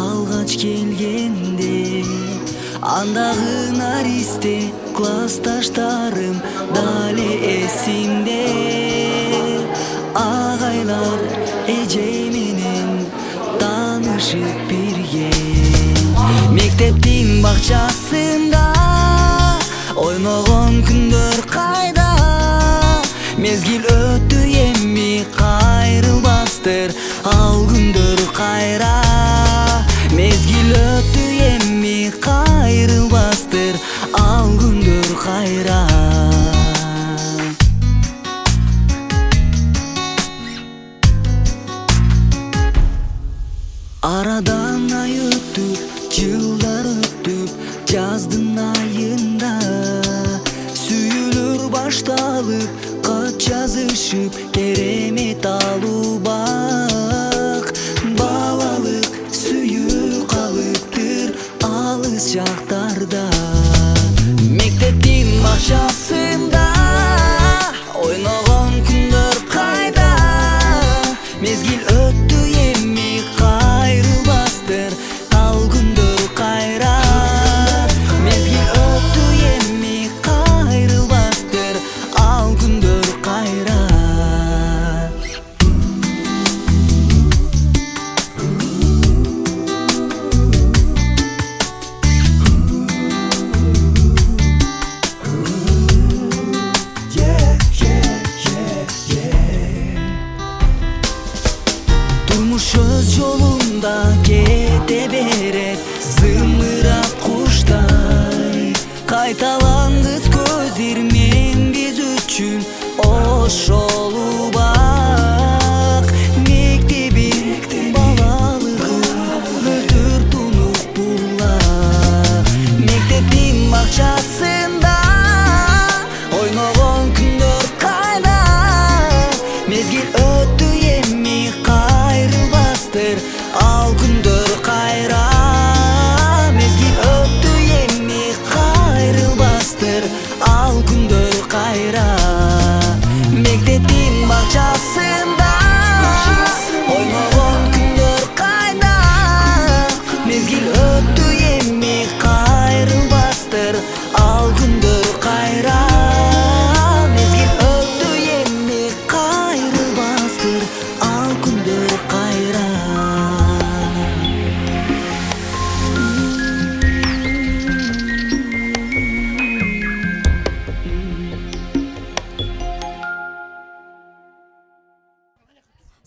алгач келгенде, андагы наристе классташтарым дали эсимде. Агайлар эжей менен таанышып бирген, мектептин бакчасында ойногон күндөр кайда. Мезгил өттү эми кайрылбастыр ал күндөр кайра. Мезгил өттү эми кайрылбастыр ал күндөр кайра. Арадан ай өтүп, жылдар өтүп, жаздын айында сүйүлүр башталып, кат жазышып, керемет алуу бак. Балалык сүйүү калыптыр алыс жактарда. Мектептин бакчасында ойногон күндөр кайда. Мезгил өттү эми кайрылбастыр ал күндөр кайра. Мезгил өттү эми кайрылбастыр ал күндөр кайра. Турмуш өз жолунда кете берет, зымырап куштай. Кайталангыс көз ирмен биз үчүн ошол убак. Мектебин балалыгы өтөр тунук булак. Мектептин бакчасында ойногон күндөр кайда. Мезгил өттү эми кайрылбастыр ал күндөр кайра. Мезгил өттү эми кайрылбастыр ал күндөр кайра. Мектептин бакчасында ойногон күндөр кайда. Мезгил өттү эми кайрылбастыр ал күндөр кайра. Мезгил өттү эми кайрылбастыр ал күндөр кайра.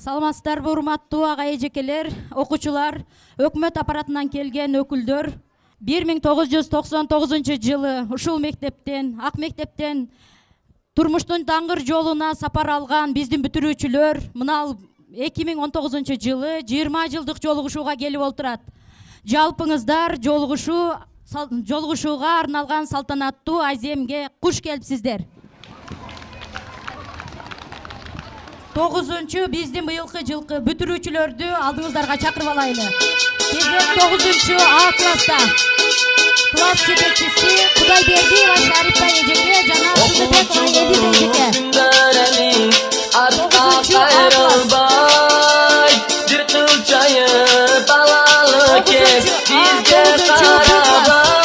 Саламатсыздарбы урматтуу ага эжекелер, окуучулар, өкмөт аппаратынан келген өкүлдөр. 1999 жылы ушул мектептен, ак мектептен турмуштун таңгыр жолуна сапар алган биздин бүтүрүүчүлөр мына 2019 жылы 20 жылдык жолугушууга келип отурат. Жалпыңыздар жолугушууга арналган салтанаттуу аземге куш келипсиздер. 9-чу биздин быйылкы жылкы бүтүрүүчүлөрдү алдыңыздарга чакырып алайлы. Кезек 9-чу А класста. Класс жетекчиси Кудайбердиева Шарипа эжеке жана Тудыбекова Элиз эжеке. 9-чу А класс. Бир кылчайы балалык бизге карабай.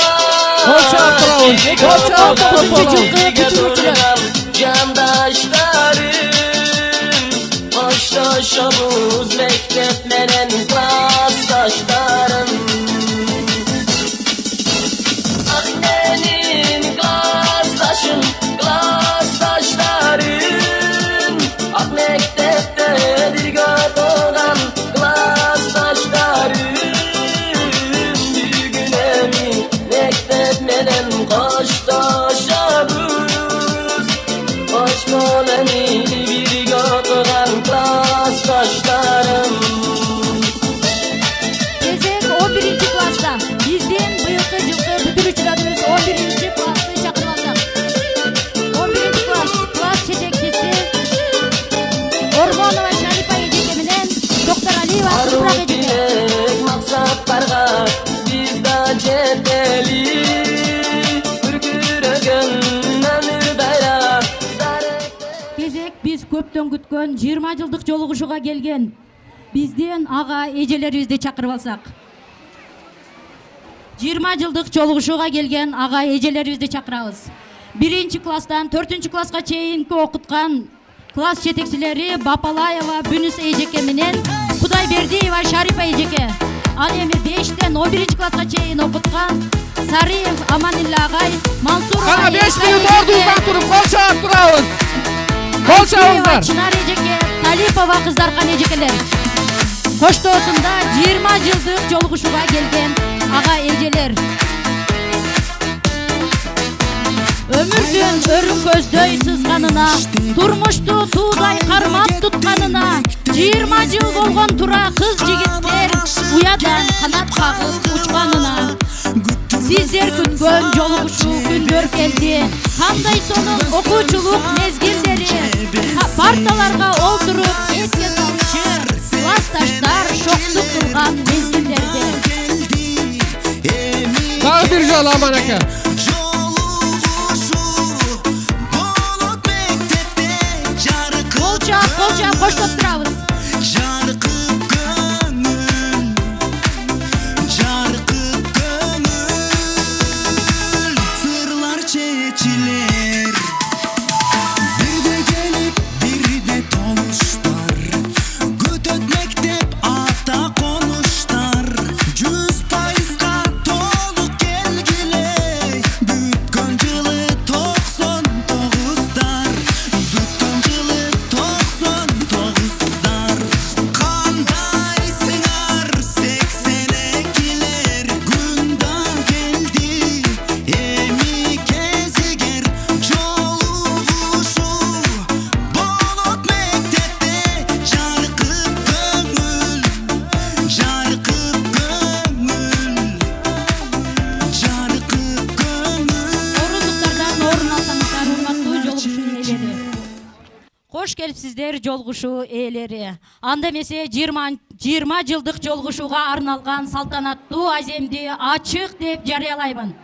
Жандаштарым Başlaşabız mektep menen klassdaşlarım. Benim klassdaşım, klassdaşlarım. Ak mektepte birge doğan klassdaşlarım. Bir gün emin mektep menen koştaşabız. Hoş moleni birge doğan klassdaşlarım. Кезек 11-ci класста. Биздин быйылкы жылкы бүтүрүүчүлөрүбүз 11-ci классты чакырып алсак. 11-ci класс жетекчиси Ормонова Шарипа эжеке менен Доктор Алиева Кызбырак эжеке. Максаттарга биз да жетели. Кезек биз көптөн күткөн 20 жылдык жолугушууга келген биздин ага эжелерибизди чакырып алсак. 20 жылдык жолугушууга келген ага эжелерибизди чакырабыз. 1-класстан 4-класска чейинки окуткан класс жетекчилери Бапалаева Бүнүс эжеке менен Кудайбердиева Шарипа эжеке. Ал эми 5-тен 11-класска чейин окуткан Сариев Аманилла агай, Мансур Кана агай, 5 минут ордуңуздан туруп кол чаап турабыз. Кол Алпиева чабыңыздар. Чынар эжеке, Талипова Кыздаркан эжекелер. Коштоосунда 20 жылдык жолугушууга келген ага эжелер. Өмүрдүн өрүн көздөй сызганына, турмушту туудай кармап тутканына, 20 жыл болгон тура кыз жигиттер уядан канат кагып учканына. Сиздер күткөн жолугушуу күндөр келди. Кандай сонун окуучулук мезгилдери. Парталарга олтуруп эске салчу классташтар шоктук кылган мезгилдерде. Дагы бир жолу Аман ака. Кол чаап коштоп турабыз. Кош келипсиздер жолугушуу ээлери. Анда эмесе 20 жылдык жолугушууга арналган салтанаттуу аземди ачык деп жарыялайбын.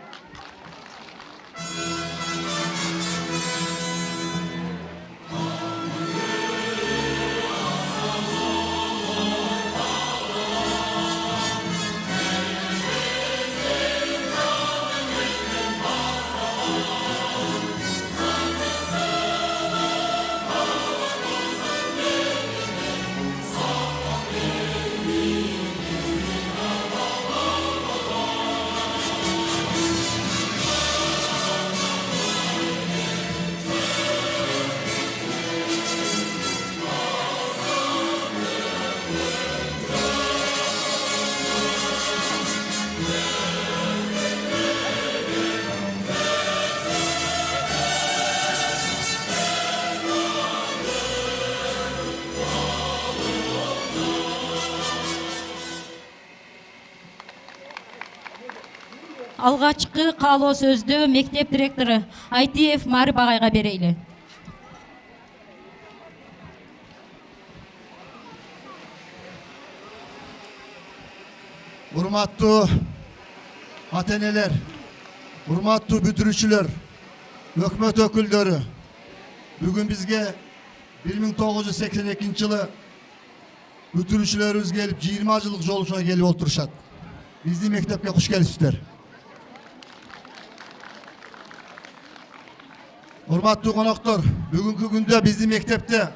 Алгачкы каалоо сөздү мектеп директору Айтиев Марып агайга берейли. Урматтуу ата-энелер, урматтуу бүтүрүүчүлөр, өкмөт өкүлдөрү, бүгүн бизге 1982 жылы бүтүрүүчүлөрүбүз келип 20 жылдык жолугушууга келип отурушат. Биздин мектепке куш келипсиздер. Урматтуу коноктор, бүгүнкү күндө биздин мектепте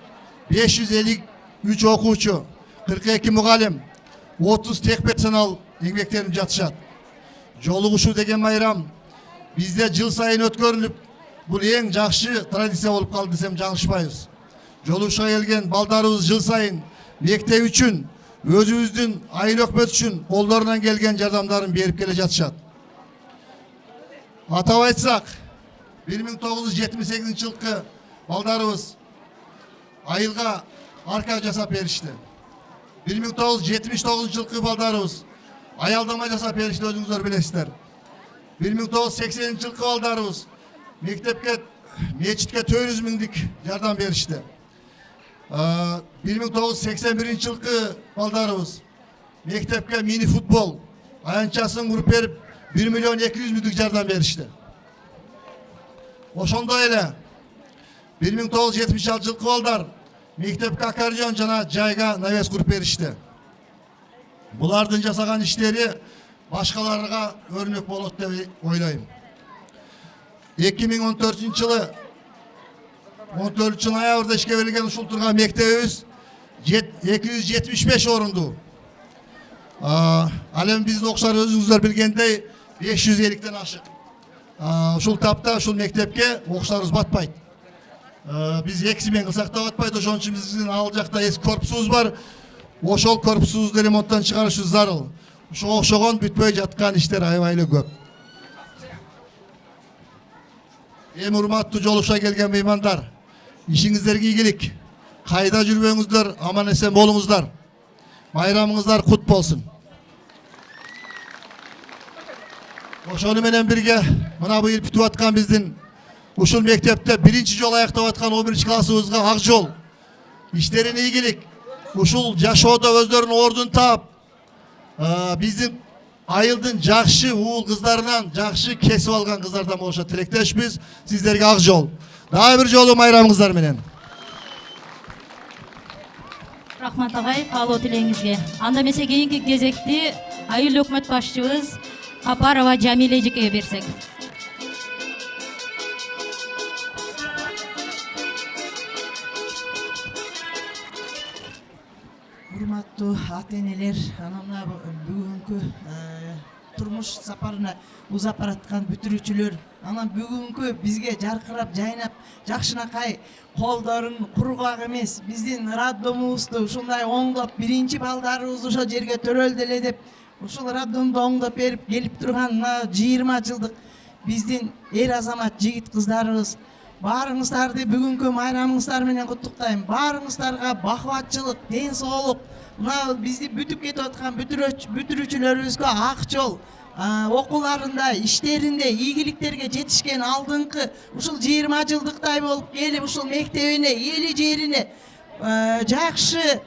553 окуучу, 42 мугалим, 30 тех персонал эмгектерип жатышат. Жолугушуу деген майрам бизде жыл сайын өткөрүлүп, бул эң жакшы традиция болуп калды десем жаңылышпайбыз. Жолугушууга келген балдарыбыз жыл сайын мектеп үчүн, өзүбүздүн айыл өкмөт үчүн колдорунан келген жардамдарын берип келе жатышат. Атап айтсак, 1978 жылкы балдарыбыз айылга арка жасап беришти. 1979 жылкы балдарыбыз аялдама жасап беришти, өзүңүздөр билесиздер. 1980 жылкы балдарыбыз мектепке, мечитке 400 миңдик жардам беришти. 1981 жылкы балдарыбыз мектепке мини футбол аянчасын куруп берип 1 миллион 200 миңдик жардам беришти. Ошондой эле 1976 жылкы балдар мектепке аккордеон жана жайга навес куруп беришти. Булардын жасаган иштери башкаларга өрнөк болот деп ойлойм. 2014 жылы 14 ноябрда ишке берилген ушул турган мектебибиз 275 орунду. Ал эми биздин окшар өзүңүздөр билгендей 550ден ашык. Ушул тапта ушул мектепке окшарыбыз батпайт. Биз эксимен кылсак да батпайт, ошон үчүн биздин ал жакта эски корпусубуз бар. Ошол корпусубузду ремонттон чыгарышыбыз зарыл. Ошого окшогон бүтпөй жаткан иштер аябай эле көп. Эми урматтуу жолугушка келген меймандар, ишиңиздерге ийгилик. Кайда жүрбөңүздөр, аман эсен болуңуздар. Байрамыңыздар кут болсун. Ошону менен бирге мына быйыл бүтүп аткан биздин ушул мектепте биринчи жолу аяктап аткан 11 классыбызга ак жол. Иштерине ийгилик. Ушул жашоодо өздөрүнүн ордун таап, биздин айылдын жакшы уул кыздарынан жакшы кесип алган кыздардан болуша тилектешпиз. Сиздерге ак жол. Дагы бир жолу майрамыңыздар менен. Рахмат агай, каалоо тилеңизге. Анда эмесе кийинки кезекти айыл өкмөт башчыбыз Капарова Жамиле эжекеге берсек. Урматтуу ата-энелер, мына бүгүнкү турмуш сапарына узап бараткан бүтүрүүчүлөр, анан бүгүнкү бизге жаркырап, жайнап, жакшынакай колдорун кургак эмес, биздин роддомубузду ушундай оңдоп, биринчи балдарыбыз ошол жерге төрөлдү эле деп, ушул роддомду оңдоп берип келип турган 20 жылдык биздин эр азамат жигит кыздарыбыз, баарыңыздарды бүгүнкү майрамыңыздар менен куттуктайм. Баарыңыздарга бакубатчылык, ден соолук, мына бизди бүтүп кетип аткан бүтүрүүчүлөрүбүзгө ак жол, окууларында, иштеринде ийгиликтерге жетишкен алдыңкы ушул 20 жылдыктай болуп келип ушул мектебине, эли жерине жакшы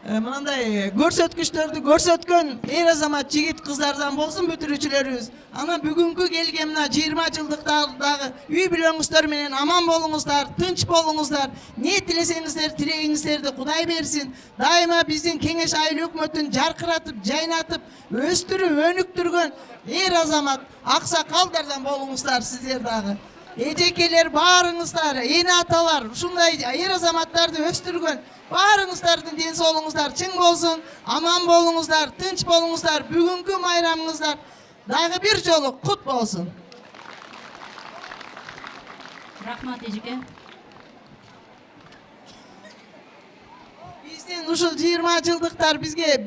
мындай көрсөткүчтөрдү көрсөткөн эр азамат жигит кыздардан болсун бүтүрүүчүлөрүбүз. Анан бүгүнкү келген мына 20 жылдыктагы үй бүлөңүздөр менен аман болуңуздар, тынч болуңуздар. Не тилесеңиздер, тилегиңиздерди Кудай берсин. Дайыма биздин Кеңеш айыл өкмөтүн жаркыратып, жайнатып, өстүрүп, өнүктүргөн эр азамат, аксакалдардан болуңуздар сиздер дагы. Эжекелер баарыңыздар, эне аталар, ушундай эр азаматтарды өстүргөн баарыңыздардын ден соолугуңуздар чың болсун, аман болуңуздар, тынч болуңуздар. Бүгүнкү майрамыңыздар дагы бир жолу кут болсун. Рахмат эжеке. Биздин ушул 20 жылдыктар бизге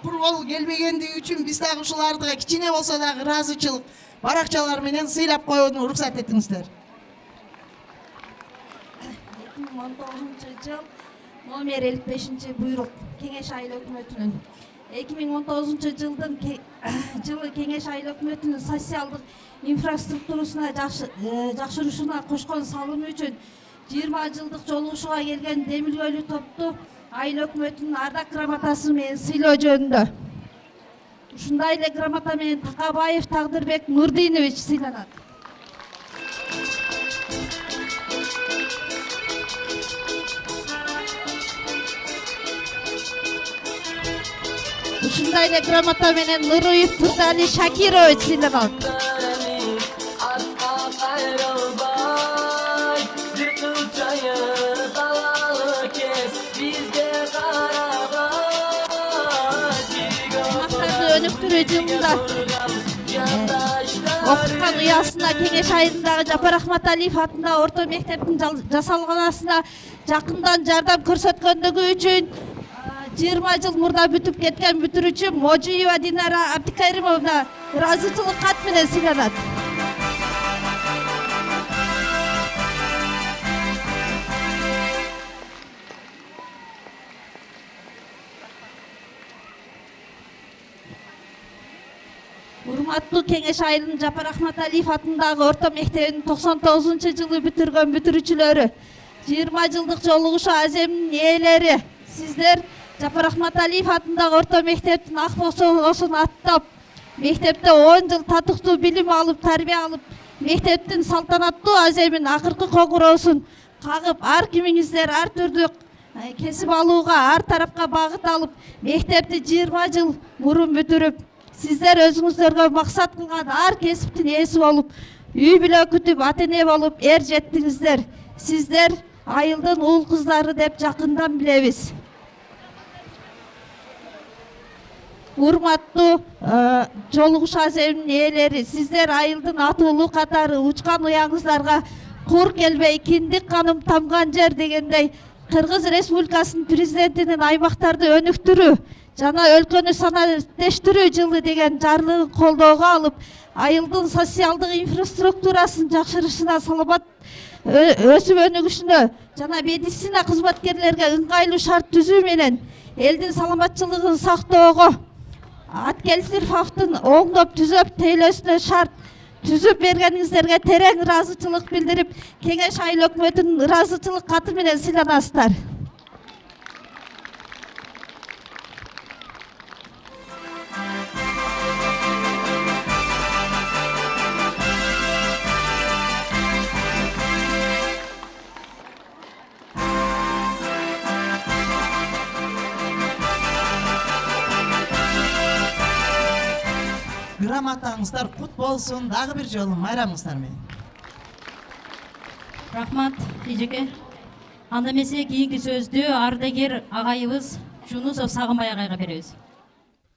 курбол келбегендиги үчүн биз дагы ушулардыга кичине болсо дагы ыраазычылык баракчалар менен сыйлап коюуну уруксат этиңиздер. 2019 жыл номер 55 буйрук Кеңеш айыл өкмөтүнүн 2019 жылы Кеңеш айыл өкмөтүнүн социалдык инфраструктурасына жакшырышына кошкон салымы үчүн 20 жылдык жолугушууга келген демилгөлүү топту айыл өкмөтүнүн ардак грамотасы менен сыйлоо жөнүндө. Ушундай эле грамота менен Такабаев Тагдырбек Нурдинович сыйланат. Ушундай эле грамота менен Нуруев Турдали Шакирович сыйланат. Өнүктүрүү жылында окуткан уясына Кеңеш айылындагы Жапар Ахматалиев атындагы орто мектептин жасалганасына жакындан жардам көрсөткөндүгү үчүн 20 жыл мурда бүтүп кеткен бүтүрүүчү Можиева Динара Абдикаримовна ыраазычылык кат менен сыйланат. Урматтуу Кеңеш айылынын Жапар Ахматалиев атындагы орто мектебинин 99-жылы бүтүргөн бүтүрүүчүлөрү, 20 жылдык жолугушуу аземинин ээлери, сиздер Жапар Ахматалиев атындагы орто мектептин ак босоосун аттап, мектепте 10 жыл татыктуу билим алып, тарбия алып, мектептин салтанаттуу аземин акыркы коңгуроосун кагып, ар кимиңиздер ар түрдүү кесип алууга, ар тарапка багыт алып, мектепти 20 жыл мурун бүтүрүп, сиздер өзүңүздөргө максат кылган ар кесиптин ээси болуп, үй бүлө күтүп, ата эне болуп эр жеттиңиздер. Сиздер айылдын уул кыздары деп жакындан билебиз. Урматтуу жолугуш аземинин ээлери, сиздер айылдын атуулуу катары учкан уяңыздарга кур келбей, киндик каным тамган жер дегендей Кыргыз Республикасынын президентинин аймактарды өнүктүрүү жана өлкөнү санариптештирүү жылы деген жарлыгын колдоого алып, айылдын социалдык инфраструктурасын жакшырышына, саламат өсүп өнүгүшүнө жана медицина кызматкерлерге ыңгайлуу шарт түзүү менен элдин саламатчылыгын сактоого, Аткелдир фактын оңдоп түзөп тейлөөсүнө шарт түзүп бергениңиздерге терең ыраазычылык билдирип, Кеңеш айыл өкмөтүнүн ыраазычылык каты менен сыйланасыздар. Грамотаңыздар кут болсун, дагы бир жолу майрамыңыздар менен. Рахмат, эжеке. Анда эмесе кийинки сөздү ардагер агайыбыз Жунусов Сагынбай агайга беребиз.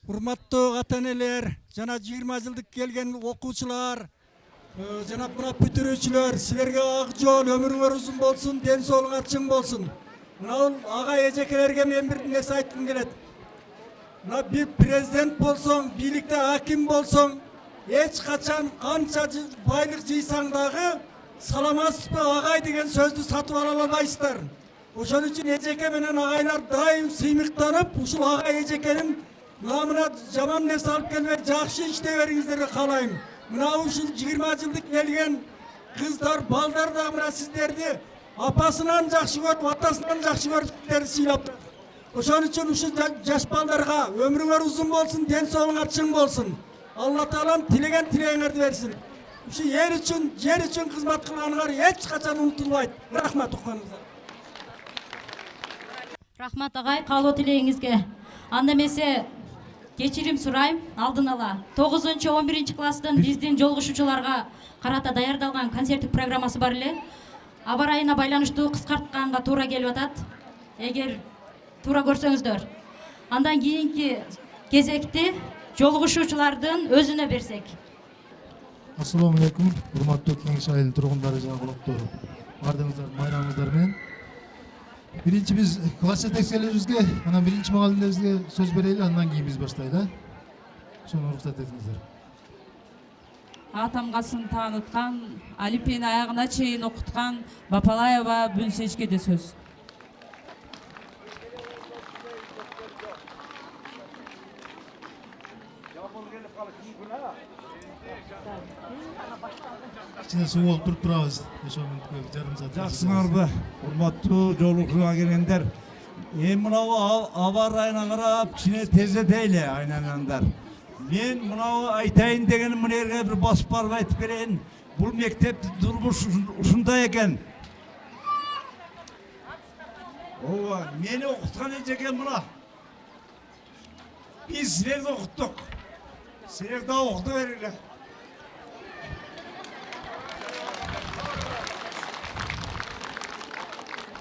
Урматтуу ата-энелер, жана 20 жылдык келген окуучулар, жана мына бүтүрүүчүлөр, силерге ак жол, өмүрүңөр узун болсун, ден соолугуңар чың болсун. Мына агай эжекелерге мен бир нерсе айткым келет. Мына бир президент болсоң, бийликте аким болсоң, эч качан канча байлык жыйсаң дагы саламатсызбы агай деген сөздү сатып ала албайсыздар. Ошон үчүн эжеке менен агайлар дайым сыймыктанып, ушул агай эжекенин намына жаман нерсе алып келбей, жакшы иштей бериңиздерди каалайм. Мына ушул 20 жылдык келген кыздар, балдар да мына сиздерди апасынан жакшы көрүп, атасынан жакшы көрүп сиздерди сыйлап. Ошон үчүн ушул жаш балдарга өмүрүңөр узун болсун, ден соолугуңар чың болсун. Алла таалам тилеген тилегиңерди берсин. Ушу эл үчүн, жер үчүн кызмат кылганыңар эч качан унутулбайт. Рахмат укканыңызга. Рахмат агай, каалоо тилегиңизге. Анда эмесе кечирим сурайм алдын ала. 9-11 класстын биздин жолугушуучуларга карата даярдалган концерттик программасы бар эле. Аба ырайына байланыштуу кыскартканга туура келип атат. Эгер туура көрсөңүздөр. Андан кийинки кезекти жолугушуучулардын өзүнө берсек. Ассаламу алейкум, урматтуу Кеңеш айыл тургундары жана коноктору. Бардыгыңыздар майрамыңыздар менен. Биринчи биз класс жетекчилерибизге, анан биринчи мугалимдерибизге сөз берели, андан кийин биз баштайлы. Ошону уруксат этиңиздер. Атамгасын тааныткан, алифбени аягына чейин окуткан Бапалаева Бүнсечке де сөз. Кичине суу болуп туруп турабыз. Ошо мүнөткө жарым саат. Жакшыңарбы, урматтуу жолугушууга келгендер. Мынау аба ырайына карап, кичине тездетели айнанандар. Мен мынау айтайын дегеним мына жерге бир басып барып айтып берейин. Бул мектептин турмушу ушундай экен. Ооба, мени окуткан эжеке мына. Биз силерди окуттук. Силер да окута бериңер.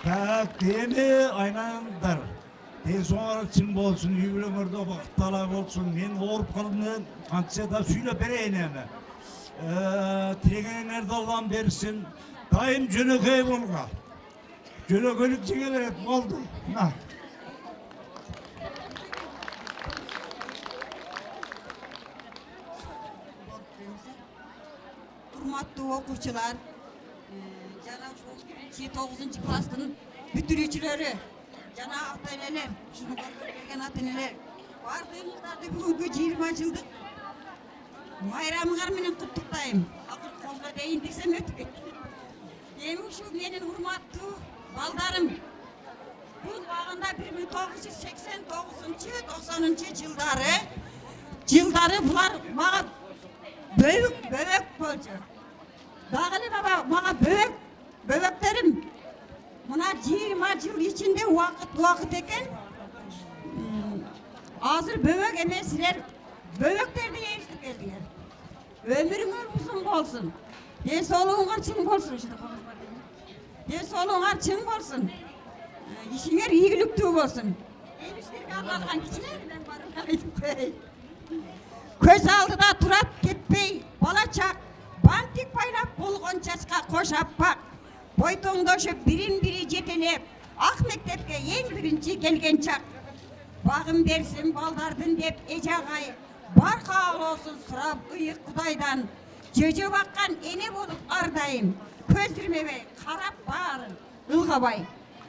Так, эми айнандар. Ден соңар чың болсун, үй бүлөңөрдө бакталай болсун. Мен ооруп калдым, кантса да сүйлөп берейин эми. Тилегениңерди Аллам берсин. Дайым жөнөкөй болга. Жөнөкөйлүк жеңе берет, болду. Урматтуу окуучулар, жана ушул 9 класстын бүтүрүүчүлөрү, жана ата-энелер, ушуну көргөн келген ата-энелер, бардыгыңыздарды бүгүнкү 20 жылдык майрамыңар менен куттуктайм. Акыркы колго дейин десем өтүп кетти. Эми ушул менин урматтуу балдарым, бул убагында 1989-90 жылдары булар мага бөбөк болчу. Дагы эле мага бөбөктөрүм мына 20 жыл ичинде убакыт экен. Азыр бөбөк эмесилер, böbeklerdi eshitip keldiler. Ömürüңөр uzun bolsun. Денсаулығыңар чың болсын. Денсаулығыңар чың болсын. İşiңер ийгиликтүү болсын. Эмиштерге арналган кичинекейден барып айтып коеюн. Көз алдыда турат кетпей бала чак, бантик байлап болгон чачка кош аппак. Бойтоңдошуп бирин-бири жетелеп, ак мектепке эң биринчи келген чак. Багым берсин балдардын деп эже агай, бар каалоосун сурап ыйык Кудайдан. Жөжө баккан эне болуп ардайым, көз ирмебей карап баарын ылгабай.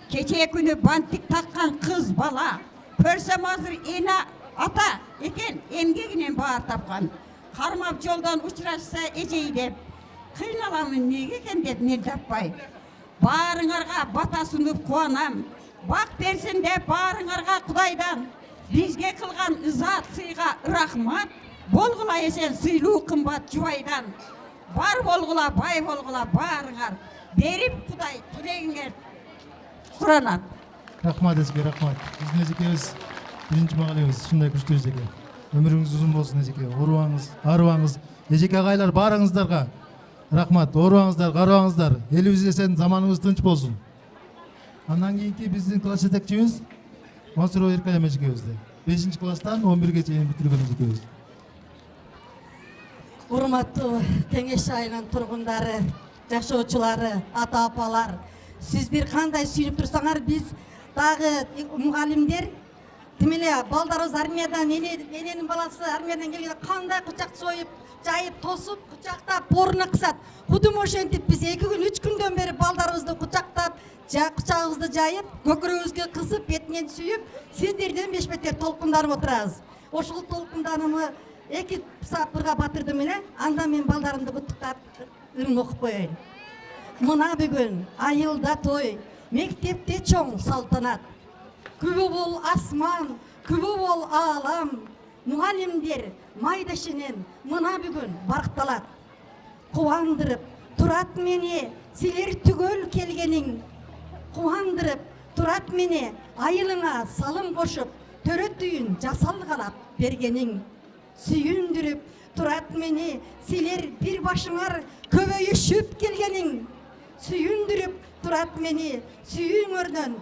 Кече күнү бантик таккан кыз бала, көрсөм азыр эне ата экен, эмгегинен баар тапкан. Кармап жолдон учурашса эжей деп, кыйналамын неге экен деп мен таппай. Баарыңарга бата сунуп кубанам, бак берсин деп баарыңарга Кудайдан. Бизге кылган ыза сыйга рахмат, болгула эсен сыйлуу кымбат жубайдан. Бар болгула, бай болгула баарыңар, берип Кудай тилегиңер суранат. Рахмат эжеке, рахмат. Биздин эжекебиз биринчи маалебиз ушундай күчтүү эжеке. Өмүрүңүз узун болсун эжеке. Оорубаңыз, арыбаңыз. Эжеке агайлар баарыңыздарга рахмат. Оорубаңыздар, карабаңыздар. Элибиз эсен, заманыбыз тынч болсун. Андан кийинки биздин класс жетекчибиз Мансурова Эркалем эжекебизди. 5-класстан 11-ге чейин бүтүргөн эжекебиз. Урматтуу Кеңеш айылынын тургундары, жашоочулары, ата-апалар, сиздер кандай сүйүнүп турсаңар, биз дагы мугалимдер тимеле балдарыбыз армиядан, эненин баласы армиядан келгенде кандай кучак жайып, тосуп, кучактап, боруна кысат. Кудум ошентип биз 2 күн, 3 күндөн бери балдарыбызды кучактап, кучагыбызды жайып, көкүрөгүбүзгө кысып, бетинен сүйүп, сиздерден бешбеттер толкунданып отурабыз. Ошол толкунданымы 2 сапырга батырдым эле, анда мен балдарымды куттуктап ырым окуп коеюн. Мына бүгүн айылда той, мектепте чоң салтанат. Күбө бол асман, күбө бол аалам, мугалимдер майдашынен мына бүгүн баркталат. Кубандырып турат мени силер түгөл келгениң, кубандырып турат мени айылыңа салым кошуп, төрөтүйүн жасалгалап бергениң. Сүйүндүрүп турат мени силер бир башыңар көбөйүшүп келгениң. Сүйүндүрүп турат мени сүйүүңөрдөн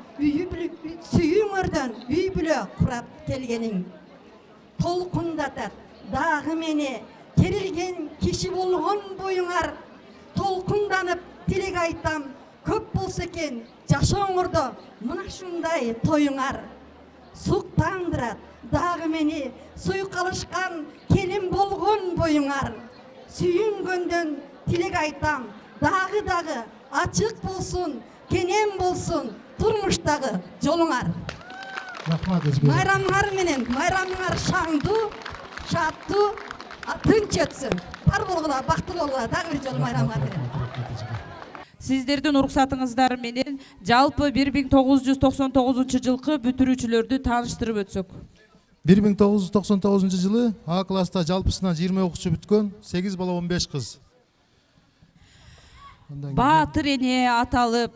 үй бүлө курап келгениң. Толкундатат дагы мени керилген киши болгон боюңар. Толкунданып тилек айтам, көп болсо экен жашооңордо мына ушундай тоюңар. Суктандырат дагы мени суйкалышкан келин болгон боюңар. Сүйүнгөндөн тилек айтам, дагы ачык болсун, кенен болсун турмуштагы жолуңар. Рахмат эжеке. Майрамыңар шаңдуу, шаттуу, тынч өтсүн. Бар болгула, бактылуу болгула, дагы бир жолу майрамыңар менен. Сиздердин уруксатыңыздар менен жалпы 1999-жылкы бүтүрүүчүлөрдү тааныштырып өтсөк. 1999 жылы А класста жалпысынан 20 окуучу бүткөн, 8 бала 15 кыз. Баатыр эне аталып,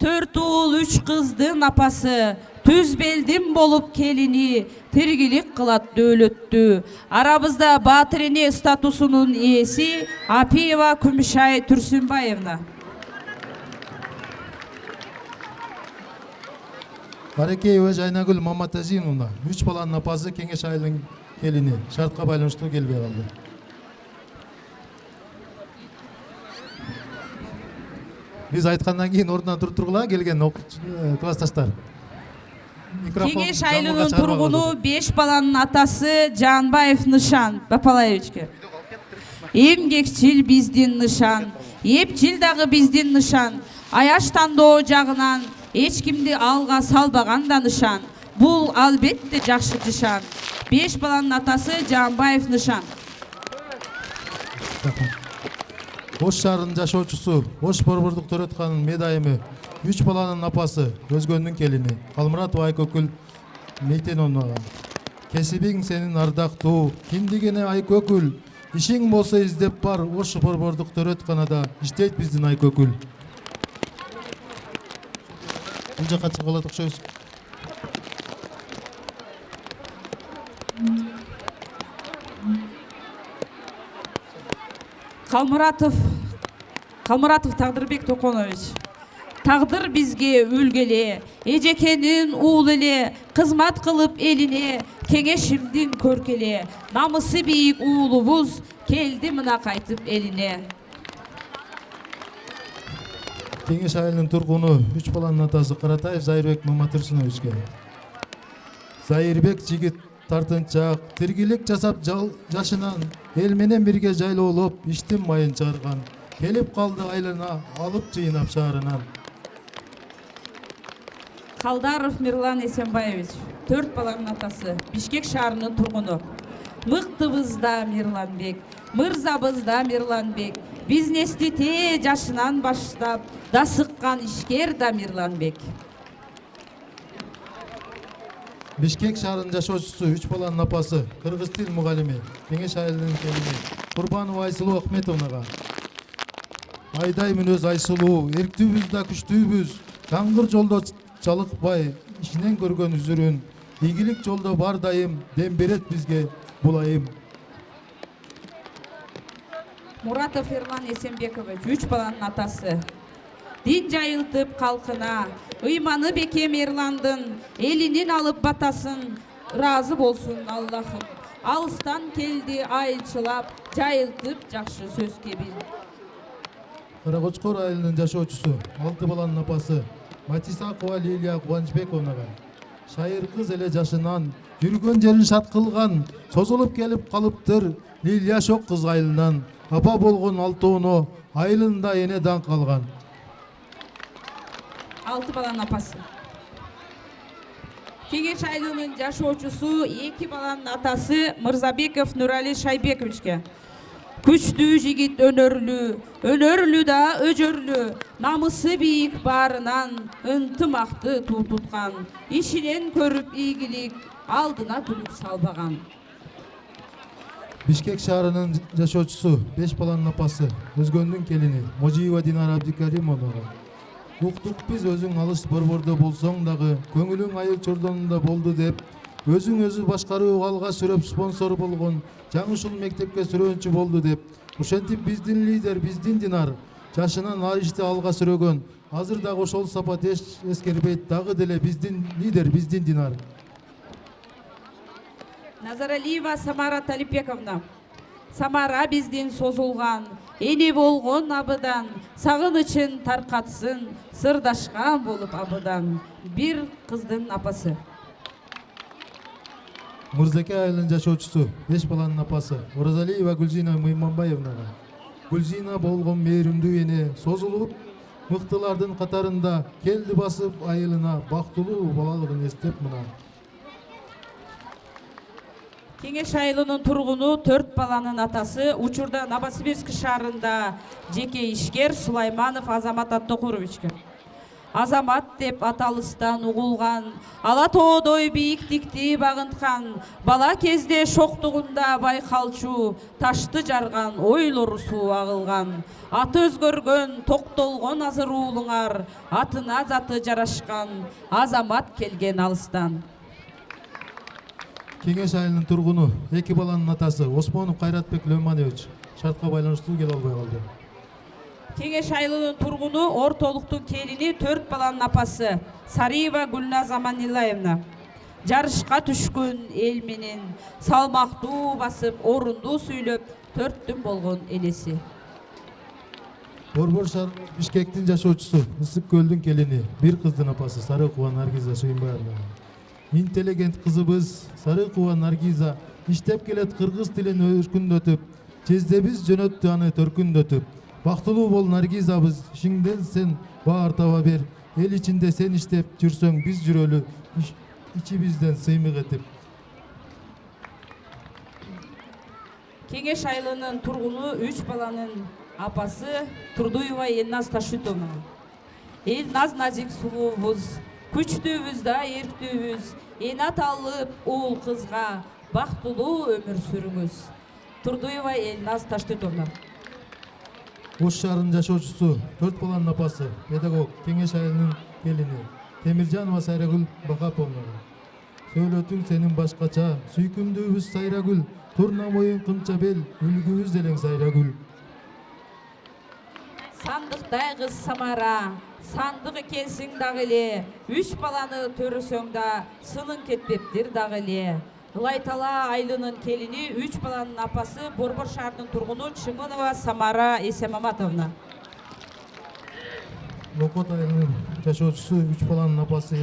4 уул 3 кыздын апасы, түз белдим болуп келини, тиргилик кылат дөөлөттү. Арабызда Баатыр эне статусунун ээси Апиева Күмүшай Турсунбаевна. Барекеева Жайнагүл Маматазиновна, 3 баланын апасы, Кеңеш айылынын келини, шартка байланыштуу келбей калды. Биз айткандан кийин ордунан тургула келген классташтар. Кеңеш айылынын тургуну 5 баланын атасы Жанбаев Нышан Бапалаевичке. Эмгекчил биздин нышан, эпчил дагы биздин нышан, аяш тандоо жагынан эч кимди алга салбаган да нышан. Бул албетте жакшы нышан. 5 баланын атасы Жанбаев Нышан. Ош шаарынын жашоочусу, Ош борбордук төрөтканынын медайымы, 3 баланын апасы, Өзгөндүн келини, Калмуратова Айкөкүл Мейтеновна. Кесибиң сенин ардактуу, киндигене Айкөкүл, ишиң болсо издеп бар, Ош борбордук төрөтканада иштейт биздин Айкөкүл. Бул жака чыгылат окшойбуз. Қалмұратов Тағдырбек Тоқонович. Тағдыр бізге өлгеле, ежекенін уыл еле, қызмат қылып еліне, кеңешімдің көркеле, намысы биік уылыбыз келді мына қайтып еліне. Кеңеш айылының тұрғыны 3 баланың атасы Қаратаев Зайырбек Маматырсыновичке. Зайырбек жігіт тартынчақ, тіргілік жасап жашынан, елменен бірге жайлы олып, іштім майын шығарған. Келіп қалды айлына, алып жиынап шағырынан. Қалдаров Мирлан Есенбаевич, 4 баланың атасы, Бишкек шаарынын тұрғыны. Мықтыбызда Мирланбек, мырзабызда Мирланбек, бизнесті те жашынан баштап, да сыққан ішкер да Мирланбек. Бишкек шаарынын жашоочусу 3 баланын апасы, кыргыз тил мугалими, Кеңеш айылынын келини, Курбанова Айсулуу Ахметовнага. Айдай мүнөз Айсулуу, эрктүүбүз да күчтүүбүз, каңгыр жолдо чалыкпай, ишинен көргөн үзүрүн, ийгилик жолдо бар дайым, дем берет бизге булайым. Муратов Ерлан Есенбекович, 3 баланың атасы. Дин жайылтып қалқына, ыйманы бекем Ерландың, елінен алып батасын, разы болсын Аллахым. Алыстан келді айылшылап, жайылтып жақшы сөз кебін. Каракочкор айылынын жашоочусу, 6 баланын апасы, Матисакова Лилия Кубанычбековнага. Шайыр кыз эле жашынан, жүргөн жерин шат кылган, созулуп келип калыптыр Лилия шок кыз айылынан. Апа болгон алтоону айылында эне дан калган. 6 баланың апасы. Кеңеш айылынын жашоочусу 2 баланың атасы Мырзабеков Нурали Шайбековичке. Күчтүү жигит өнөрлүү да өжөрлүү, намысы бийик барынан, ынтымакты туу туткан, ишинен көрүп ийгилик, алдына бүлүк салбаган. Бишкек шаарынын жашоочусу 5 баланын апасы, Өзгөндүн келини Можиева Динара Абдикаримовнага. Уктук биз өзүң алыс борбордо болсоң дагы, көңүлүң айыл чордонунда болду деп, өзүң өзү башкаруу алга сүрөп спонсор болгон, жаңы ушул мектепке сүрөөнчү болду деп, ошентип биздин лидер, биздин Динар жашынан ар ишти алга сүрөгөн. Азыр дагы ошол сапат эскербейт, дагы деле биздин лидер, биздин Динар. Назаралиева Самара Талипбековна. Самара биздин созулган, эне болгон абыдан, сагынычын таркатсын, сырдашкан болуп абыдан. Бир кыздын апасы. Мырзаке айылынын жашоочусу 5 баланын апасы, Оразалиева Гүлзина Мыйманбаевнага. Гүлзина болгон мээримдүү эне, созулуп, мыктылардын катарында келди басып айылына, бактылуу балалыгын эстеп мына. Кеңеш айылынын тургуну 4 баланын атасы, учурда Новосибирск шаарында жеке ишкер Сулайманов Азамат Аттокуровичке. Азамат деп аталыстан угулган, ала тоодой бийиктикти багынткан, бала кезде шоктугунда байкалчу, ташты жарган, ойлору суу агылган. Аты өзгөргөн, токтолгон азыр уулуңар, атына заты жарашкан, Азамат келген алыстан. Кеңеш айылынын тургуну 2 баланын атасы, Осмонов Кайратбек Лөманович шартка байланыштуу келе албай калды. Кеңеш айылынын тургуну ортолуктун келини 4 баланын апасы Сариева Гүлназ Аманилаевна. Жарышка түшкөн эл менен салмактуу басып, орундуу сүйлөп, 4 болгон энеси. Борбор шаарынын Бишкектин жашоочусу, Ысык көлдүн келини, 1 кыздын апасы Сарыкова Наргиза Сүйүнбаевна. Интеллигент кызыбыз Сарыкова Наргиза иштеп келет кыргыз тилин өркүндөтүп, чездебиз жөнөттү аны төркүндөтүп. Бактылуу бол Наргизабыз, ишиңден сен баар таба бер. Эл ичинде сен иштеп жүрсөң, биз жүрөлү, ичибизден сыймык этип. Кеңеш айылынын тургуну 3 баланын апасы Турдуева Элназ Ташитовна. Элназ назик сулуубуз, күчтүүбүз да эрктүүбүз, энат алып уул кызга, бактылуу өмүр сүрүңүз. Турдуева Элназ Таштитовна. Ош шаарынын жашоочусу 4 баланын апасы, педагог, Кеңеш айылынын келини Темиржанова Сайрагүл Бакаповнага. Сөйлөтүң сенин башкача, сүйкүмдүүбүз Сайрагүл, турна моюн кымча бел, үлгүбүз делең Сайрагүл. Сандықтай қыз Самара, сандық екенсің дағы эле, 3 баланы төрөсөң да, сының кетпептір дағы эле. Ылайтала Айлынын келини, 3 баланын апасы, Борбор шаарынын тургуну Чымынова Самара Эсемаматовна. Локот айылынын жашоочусу 3 баланын апасы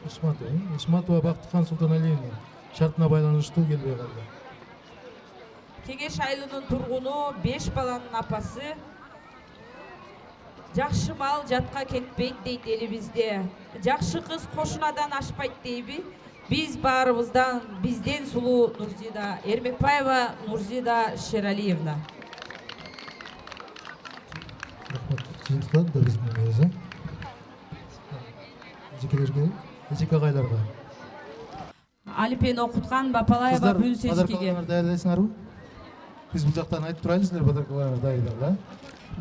Ишматова Бактыхан Султаналиевна шартына байланыштуу келбей калды. Кеңеш Айлынын тургуну 5 баланын апасы, жакшы мал жатка кетпейт дейт элибизде. Жакшы кыз кошунадан ашпайт дейби. Биз баарыбыздан, бизден сулуу Нурзида Эрмекбаева Нурзида Шералиевна. Рахмат. Жыйынтыктады да биздин өзү. Эжекелерге, эжеке агайларга. Алипени окуткан Бапалаева Бүнсечкеге. Подаркаларды даярдайсыңарбы? Биз бул жактан айтып турайлы силер подаркаларды даярдагыла.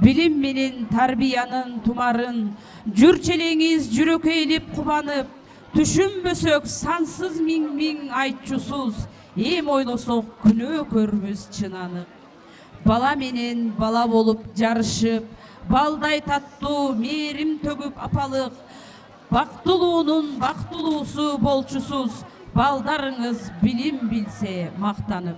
Билим менен тарбиянын тумарын, жүрчелеңиз жүрөкөйлүп кубанып, түшүнбөсөк сансыз миң айтчусуз, эм ойлосок күнөө көрбүз чынанып. Бала менен бала болуп жарышып, балдай таттуу мээрим төгүп апалык, бактылуунун бактылуусу болчусуз, балдарыңыз билим билсе мактанып.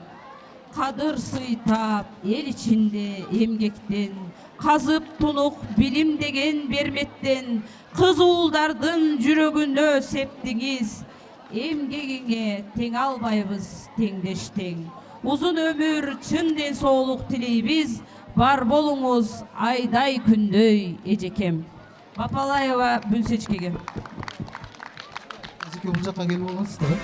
Кадыр сыйтап эл ичинде эмгектен, казып тунук билим деген берметтен, кыз уулдардын жүрөгүнө септиңиз, эмгегиңе тең албайбыз теңдеш тең. Узун өмүр, чын ден соолук тилейбиз, бар болуңуз айдай күндөй эжекем. Бапалаева Бүнсечкеге. Эжеке бул жакка келип аласыздар.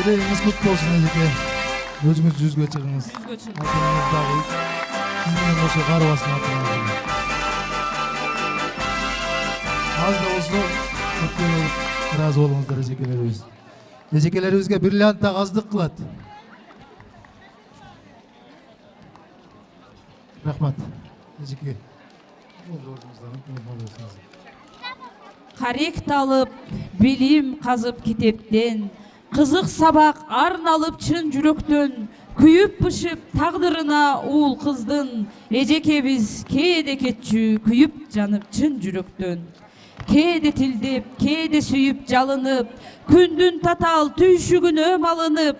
Dilekiniz kutlu olsun Ejeke. Özünüz yüzgö çıkınız. Altınınız dağıl. Sizden olsa karvasın altınınız. Az da olsa mutlu olup razı olunuzlar Ejekelerimiz. Ejekelerimizge brilliyantda azdık kılat. Rahmat. Ejeke. Карект алып, билим казып китептен, кызык сабак арналып чын жүрөктөн, күйүп бышып тагдырына уул кыздын, эжекебиз кээде кетчү, күйүп жанып чын жүрөктөн. Кээде тилдеп, кээде сүйүп жалынып, күндүн татаал түйшүгүнө малынып,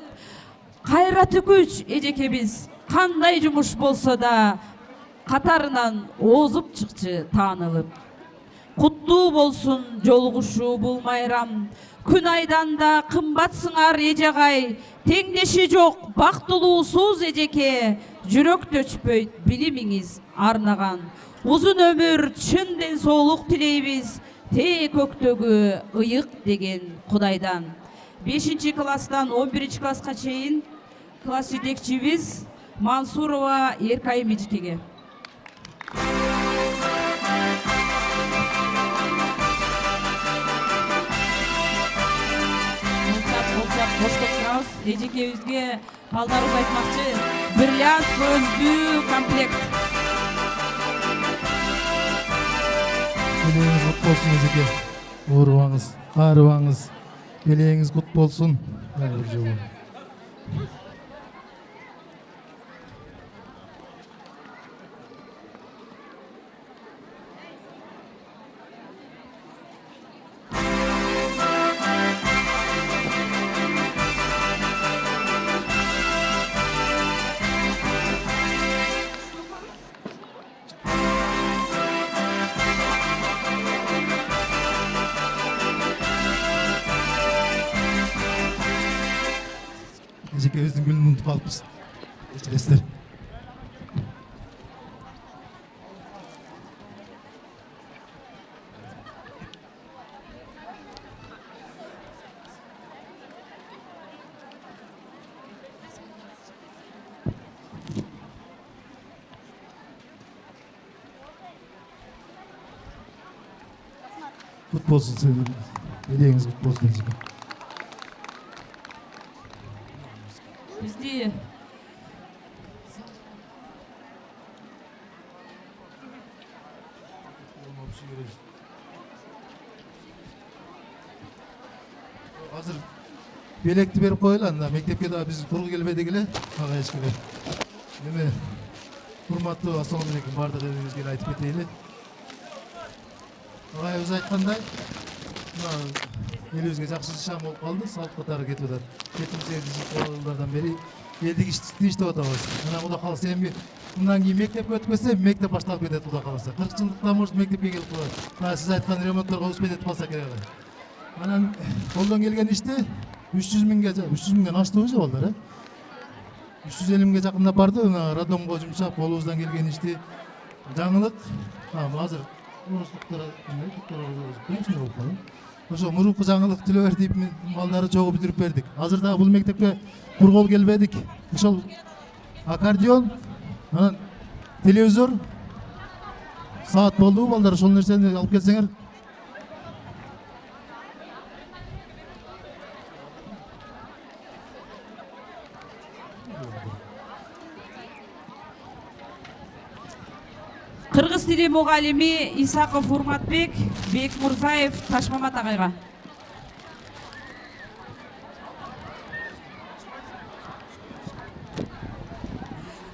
кайраты күч эжекебиз кандай жумуш болсо да, катарынан озуп чыкчы таанылып. Куттуу болсун жолугушуу бул майрам, күн айдан да кымбатсыңар эжегай, теңдеши жок бактылуусуз эжеке, жүрөк төчпөйт билимиңиз арнаган. Узун өмүр, чын ден соолук тилейбиз, тээ көктөгү ыйык деген Кудайдан. 5 класстан 11 класска чейин класс жетекчибиз Мансурова Эркай Мижикеге. Коштоп турабыз. Эжекебизге балдарыбыз айтмакчы, бриллиант көздүү комплект. Белеңиz кут болсун Эжеке. Оорубаңыз, каарыбаңыз. Белеңиз кут болсун. Ejekebizдің гүлін ұмытып қалыппыз. Кешіресіздер. құт болсын, сіздің елеңіз құт болсын Эжеке. Бізде Азыр белекті беріп қойылы, анда мектепке да біз құрғы келбедік еле, аға ешкілер. Неме, құрматты ассалаумағалейкум бардық елімізге айтып кетейін. Ағай өз айтқандай, елімізге жақсы шам болып қалды, салт қатары кетіп отыр. 78 жылдардан бері елдік істі деп атабыз. Ана Құда қаласа емге мындан кейін мектеп өтіп кетсе, мектеп башталып кетеді Құда қаласа. 40 жылдықта может мектепке келіп қалады. Сіз айтқан ремонттарға успеть етіп қалса керек. Анан қолдан келген ішті 300 мыңнан ашты өзі олдар. 350 мыңға жақында барды, роддомға жұмсап, қолымыздан келген ішті жаңылық. Азыр орыстықтар болып қалды. Ошо мурунку жаңылык Тілеубер дейп балдары чогуу бүтүрүп бердик. Азыр дагы бул мектепке кургол келбедик. Ошол аккордеон, анан телевизор, саат болду балдар, ошол нерсени алып келсеңер. Кыргыз тили мугалими Исаков Урматбек, Бекмурзаев Ташмамат агайга.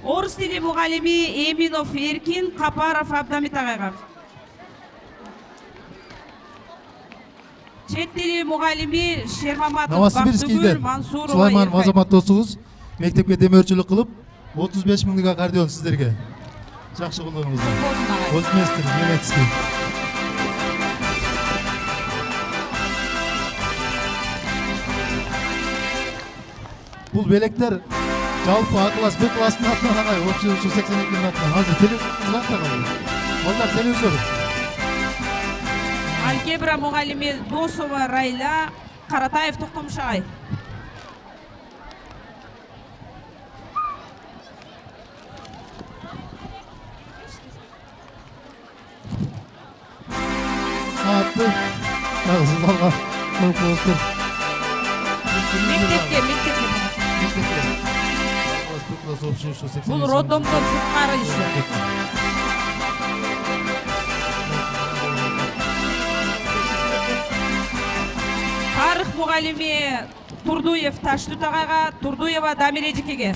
Орус тили мугалими Эминов Эркин, Капаров Абдамит агайга. Чет тили мугалими Шермаматов Бактыгүл Мансурова. Сулайман Азамат досуңуз мектепке демөөрчүлүк кылып 35 мыңдык аккордеон сиздерге. Жақсы қолдауыңыздар. Полицмейстер, немецкий. Бұл белектер жалпы А класс, Б класстың атынан ағай, общий 82-дің атынан. Азыр телевизор атынан қалады. Олар телевизор. Алгебра мугалими Досова Райла, Каратаев Токтомуш агай. Saatli Ağzı balga Korkulsun Мектепке Бұл роддомдон сырткары иши. Тарых мугалими Турдуев Таштут агайга, Турдуева Дамир эжекеге.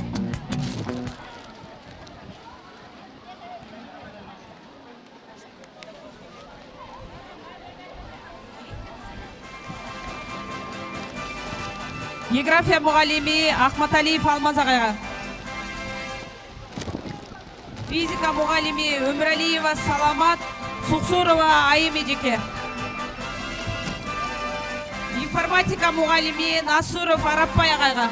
География мугалими Ахматалиев Алмаз агайга. Физика мугалими Өмүралиева Саламат, Суксурова Айым эжеке. Информатика мугалими Насуров Арапбай агайга.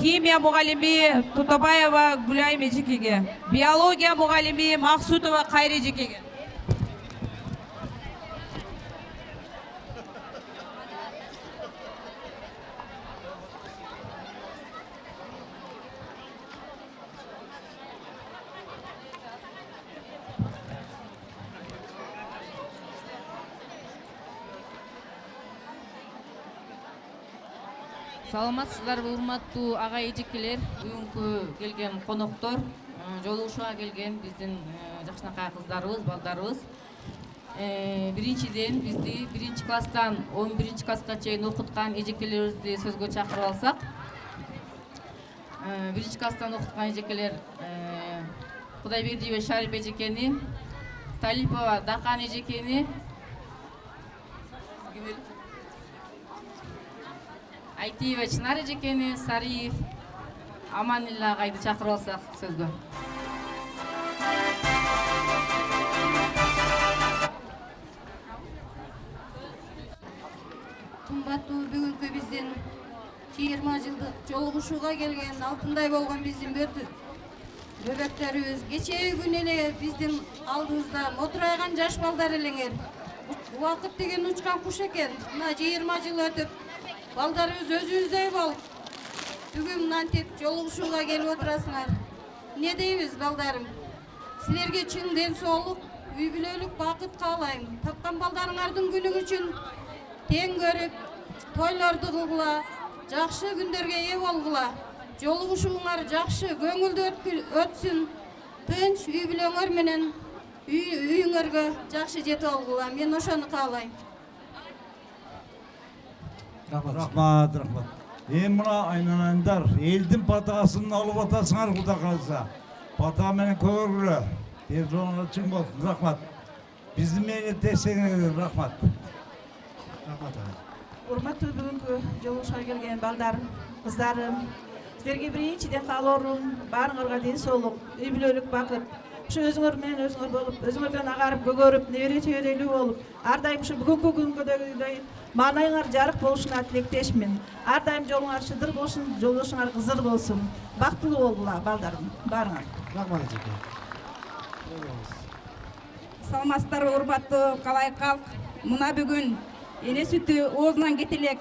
Химия мугалими Тутабаева Гуляйм эжекеге. Биология мугалими Максутова Кайры эжекеге. Саламатсыздарбы урматтуу агай эжекелер, бүгүнкү келген коноктор, жолугушууга келген биздин жакшынакай кыздарыбыз, балдарыбыз. Биринчиден бизди 1-класстан 11-класска чейин окуткан эжекелерибизди сөзгө чакырып алсак. 1-класстан окуткан эжекелер Кудайбердиева Шарип эжекени, Талипова Дакан эжекени, Айтиева Чынар эжекени, Сариев Аманилла агайды чакырып алсак сөзгө. Кымбаттуу бүгүнкү биздин 20 жылдык жолугушууга келген алтындай болгон биздин бөбөктөрүбүз кечээ күнү эле биздин алдыбызда мотурайган жаш балдар элеңер. Убакыт деген учкан куш экен. Мына 20 жыл өтүп балдарыбыз өзүбүздөй болуп бүгүн мынантип жолугушууга келип отурасыңар. Не дейбиз балдарым? Силерге чын ден соолук, үй бүлөлүк бакыт каалайм. Тапкан балдарыңардын күнү үчүн тең көрүп, тойлорду кылгыла, жакшы күндөргө ээ болгула. Жолугушууңар жакшы, көңүлдүү өтсүн. Тынч үй бүлөңөр менен үйүңөргө жакшы жетип алгыла. Мен ошону каалайм. Рахмат. Мына айнанаңдар, элдин патасын алып атасыңар Кудай калса. Пата менен көргүлө. Тез жолуңар чың болсун. Рахмат. Биздин менен десеңер рахмат. Урматтуу бүгүнкү жолугушууга келген балдар, кыздарым, силерге биринчиден каалоорум баарыңарга ден соолук, үй бүлөлүк бакыт. Ушу өзүңөр менен өзүңөр болуп, өзүңөрдөн агарып көгөрүп, небере чөбөрөлүү болуп, ар дайым ушу бүгүнкү күнгөдөгүдөй маанайыңар жарык болушуна тилектешмин. Ар дайым жолуңар шыдыр болсун, жолдошуңар кызыр болсун. Бактылуу болгула балдарым, баарыңар. Рахмат эжеке. Саламатсыздарбы, урматтуу калай калк. Мына бүгүн эне сүтү оозунан кете элек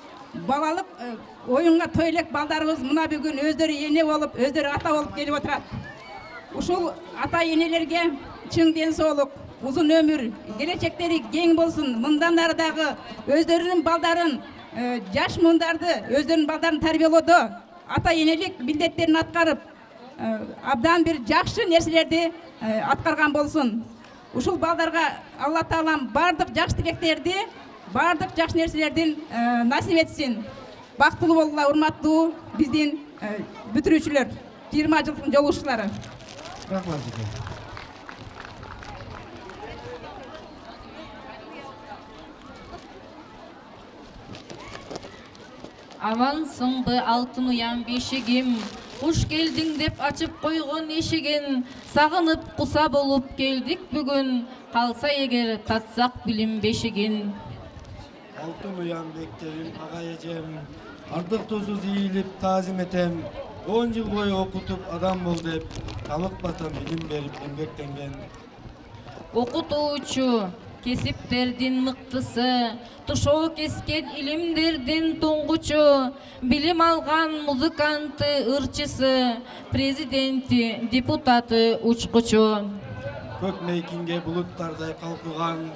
балалык оюнга той элек балдарыбыз мына бүгүн өздөрү эне болуп, өздөрү ата болуп келип отурат. Ушул ата энелерге чың ден соолук, узун өмүр, келечектери кең болсун. Мындан ары дагы өздөрүнүн балдарын, жаш мундарды, өздөрүнүн балдарын тарбиялоодо ата энелик милдеттерин аткарып, абдан бир жакшы нерселерди аткарган болсун. Ушул балдарга Алла Таалам бардык жакшы тилектерди, бардык жакшы нерселердин насип этсин. Бактылуу болгула, урматтуу биздин бүтүрүүчүлөр, 20 жылдын жолугушуулары. Рахмат эжеке. Авансыңбы алтын уян бешигим, куш келдиң деп ачып койгон эшигин, сагынып куса болуп келдик бүгүн, калса эгер татсак билим бешигин. Алтын уян бектерим, ага эжем, ардыктуусуз ийилип таазим этем. 10 жыл бою окутуп адам бол деп, талыкпастан билим берип эмгектенген. Окутуучу кесиптердин мыктысы, тушоо кескен илимдердин туңгучу, билим алган музыканты, ырчысы, президенти, депутаты, учкучу. Көк мейкинге булуттардай калкыган,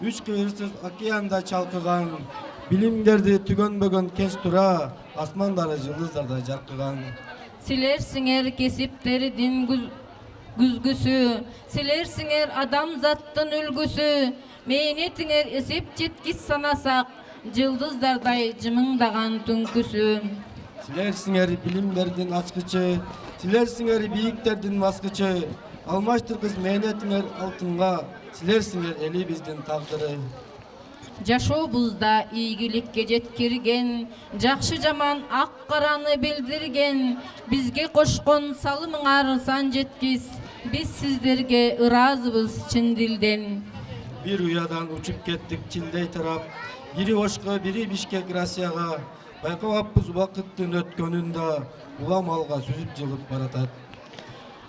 үч кыйырсыз океанда чалкыган, билимдерди түгөнбөгөн кеч тура, асмандары жылдыздардай жаркыган. Силерсиңер кесиптердин күзгүсү, силерсиңер адамзаттын үлгүсү, мээнетиңер эсеп жеткис санасак, жылдыздардай жымыңдаган түнкүсү. Силерсиңер билимдердин ачкычы, силерсиңер бийиктердин баскычы, алмаштыргыс мээнетиңер алтынга, силерсиңер элибиздин тагдыры. Жашообузда ийгиликке жеткирген, жакшы жаман ак караны билдирген, бизге кошкон салымыңар сан жеткис, биз сиздерге ыраазыбыз чын дилден. Бир уядан учуп кеттик чилдей тарап, бири Ошко, бири Бишкек, Россияга, байкабаппыз убакыттын өткөнүн да, улам алга сүзүп жылып баратат.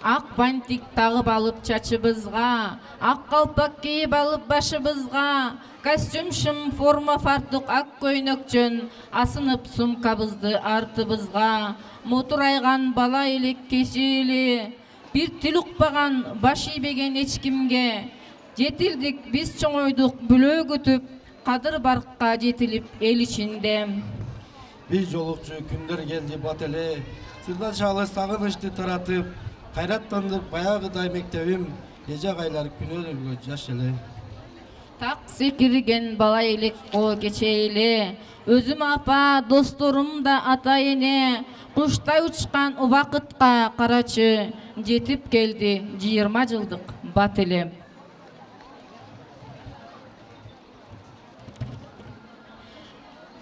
Ак бантик тагып алып чачыбызга, ак калпак кийип алып башыбызга, костюм шым форма фартук ак көйнөкчөн, асынып сумкабызды артыбызга, мотурайган бала элек кечили, бир тил укпаган баш ийбеген эчкимге, жетилдик биз чоңойдук бүлөө күтүп, кадыр баркка жетилип эл ичинде. Биз жолукчу күндөр келди бат эле, сырдашалы сагынычты таратып, кайраттандып баягыдай мектебим, эжагайлар күнөөлөргө жаш эле. Так секирген бала элек о кечейли, өзүм апа, досторум да ата эне, куштай учкан убакытка карачы, жетип келди 20 жылдык бат эле.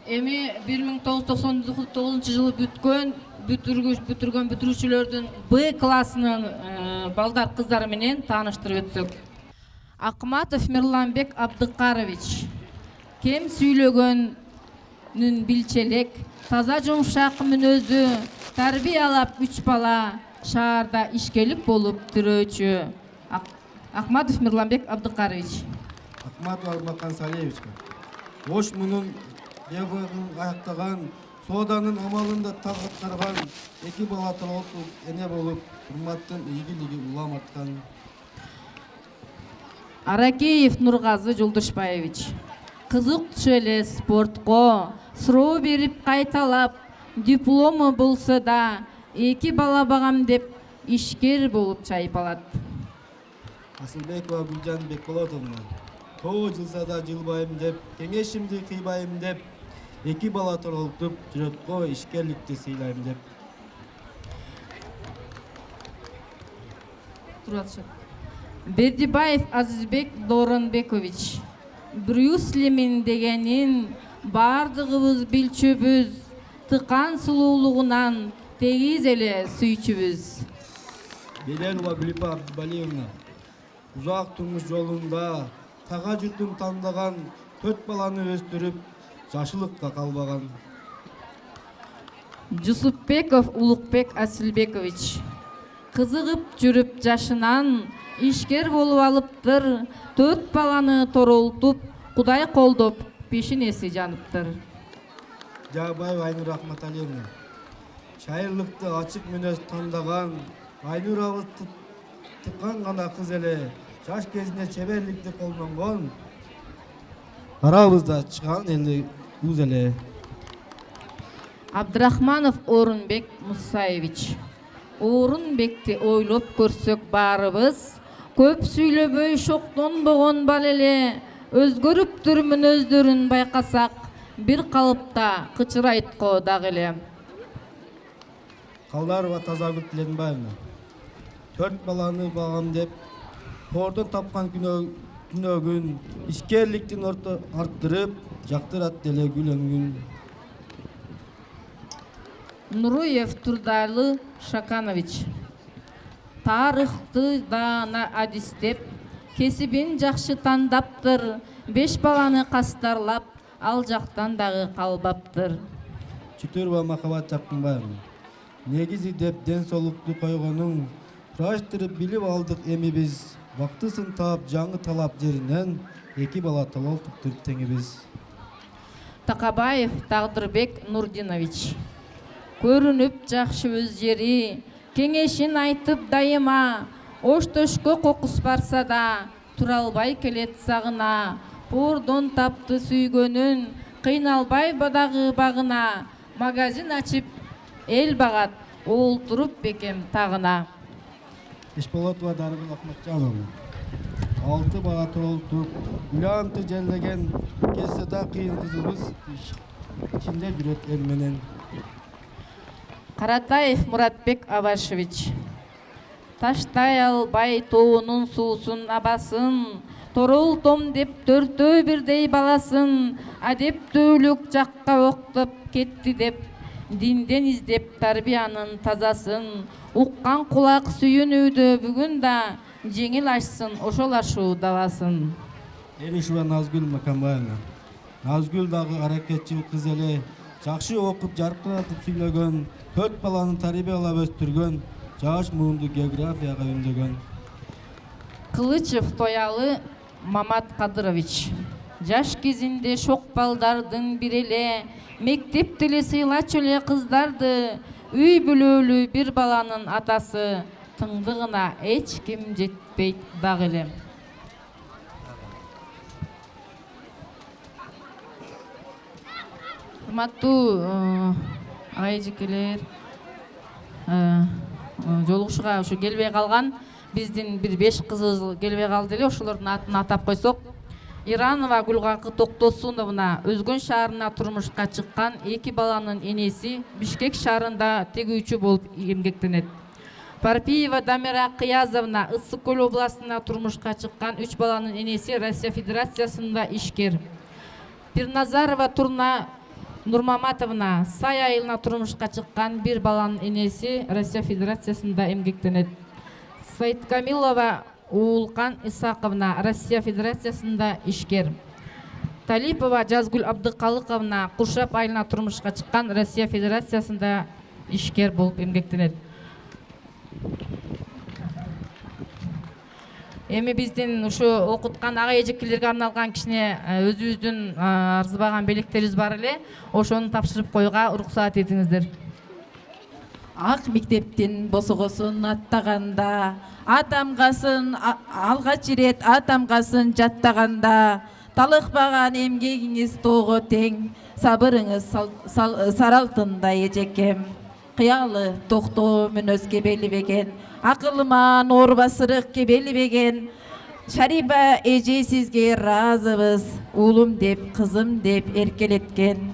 Эми 1999 жылы бүтүргөн бүтүрүүчүлөрдүн Б классынын балдар кыздары менен тааныштырып өтсөк. Акматов Мирланбек Абдыкарович, кем сүйлөгөнүн билчелек, таза жумшак мүнөздүү, тарбиялап 3 бала, шаарда ишкелик болуп жүрүүчү. Акматов Мирланбек Абдыкарович. Акматов Алмакан Салиевичке. Ош мунун ябыгын аяктаган, сооданын амалында так аткарган, 2 бала туруп эне болуп, урматтын ийгилиги улам арткан. Аракеев Нургазы Жолдошбаевич. Кызык түшө эле спортко, суроо берип кайталап, диплому болсо да, 2 бала багам деп ишкер болуп чайпалат. Асылбекова Гүлжан Бекболотовна. Тоо жылса да жылбайм деп, кеңешимди кыйбайм деп, 2 бала турултуп, жүрөткө ишкерликти сыйлайм деп. Бердибаев Азизбек Доронбекович. Брюс Лимин дегенин бардыгыбыз билчүбүз, тыкан сулуулугунан тегиз эле сүйчүбүз. Беленова Глипа Абдыбалиевна. Узак турмуш жолунда тага журтун тандаган 4 баланы өстүрүп, жашылыкка калбаган. Жусупбеков Улукбек Асилбекович. Кызыгып жүрүп жашынан ишкер болуп алыптыр, 4 баланы торолтуп, Кудай колдоп, пешинеси жаныптыр. Жабаева Айнур Ахматалиевна. Шайырлыкты ачык мүнөз тандаган, Айнур абы тыккан гана кыз эле, жаш кезинде чеберликти колдонгон, арабызда чыган эле уз эле. Абдрахманов Орунбек Мусаевич. Орунбекти ойлоп көрсөк баарыбыз, көп сүйлөбөй шоктонбогон бал эле, өзгөрүптүр мүнөздөрүн байкасак, бир калыпта кычырайткы дагы эле. Калдарова Тазагүл Тиленбаевна. 4 баланы багам деп, тордон тапкан күнөгүн ишкерликтин арттырып, жактырат деле гүлөнгүн. Нуруев Турдалы Шаканович. Тарыхты да адистеп, кесибин жакшы тандаптыр, 5 баланы кастарлап, ал жактан дагы калбаптыр. Чүтөрова Махабат Жакынбаевна. Негизи деп ден соолукту койгонуң, сураштырып билип алдык эми биз, вактысын таап жаңы талап жеринен 2 бала толтуптур теңибиз. Такабаев Тагдырбек Нурдинович. Көрүнүп жакшы өз жери, кеңешин айтып дайыма, оштошко кокус барса да, туралбай келет сагына, пордон тапты сүйгөнүн, кыйналбай бадагы багына, магазин ачып, эл багат, олтуруп бекем тагына. Ишполотова Дарыгүл Ахматжановна. 6 бала толтуп, Гүланты жерлеген, кесседа кыйын кызыбыз, ичинде жүрөт эл менен. Каратаев Муратбек Абашевич. Таштай албай тоонун суусун абасын, торултом деп 4 бирдей баласын, адептүүлүк жакка октоп кетти деп, динден издеп тарбиянын тазасын, уккан кулак сүйүнүүдө бүгүн да жеңил ашсын, ошол ашуу дабасын. Элишова Назгүл Макамбаевна. Назгүл дагы аракетчил кыз эле, жакшы окуп жаркыратып сүйлөгөн, 4 баланы тарбиялап өстүргөн, жаш муунду географияга үндөгөн. Кылычев Тоялы Мамат Кадырович. Жаш кезинде шок балдардын бир эле, мектепте эле сыйлачу эле кыздарды, үй бүлөлүү бир баланын атасы, тыңдыгына эч ким жетпейт дагы эле. Урматтуу айжекелер, жолугушууга ушу келбей калган биздин бир 5 кызыбыз келбей калды эле, ошолордун атын атап койсок. Иранова Гүлгакы Токтосуновна Өзгөн шаарына турмушка чыккан 2 баланын энеси, Бишкек шаарында тегүүчү болуп эмгектенет. Парпиева Дамира Кыязовна Ысык Көл областына турмушка чыккан 3 баланын энеси, Россия Федерациясында ишкер. Пирназарова Турна Нурмаматовна Сай айылына турмушка чыккан 1 баланын энеси, Россия Федерациясында эмгектенет. Сайткамилова Уулкан Исаковна Россия Федерациясында ишкер. Талипова Жазгүл Абдыкалыковна Куршап айылына турмушка чыккан, Россия Федерациясында ишкер болуп эмгектенет. Эми биздин ушу окуткан ага эжекелерге арналган кичине өзүбүздүн арзыбаган белектерибиз бар эле. Ошону тапшырып коюуга уруксаат этиңиздер. Ак мектептин босогосун аттаганда, атамгасын алгач ирет атамгасын жаттаганда, талыкпаган эмгегиңиз тоого тең, сабырыңыз саралтындай эжекем. Кыялы токтоо мүнөзгө белибеген, акылман орбасырык кебелибеген. Шарипа эже сизге ыраазыбыз, уулум деп, кызым деп эркелеткен.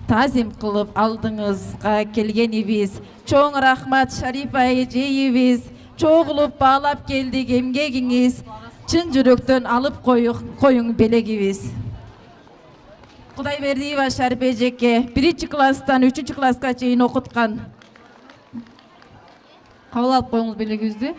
Тазим кылып алдыңызга келгенибиз, чоң рахмат Шарипа эжейибиз. Чогулуп баалап келдик эмгегиңиз, чын жүрөктөн алып коюң белегибиз. Кудайбердиева Шарипа эжеке 1-класстан 3-класска чейин окуткан. Кабыл алып коюңуз белегибизди.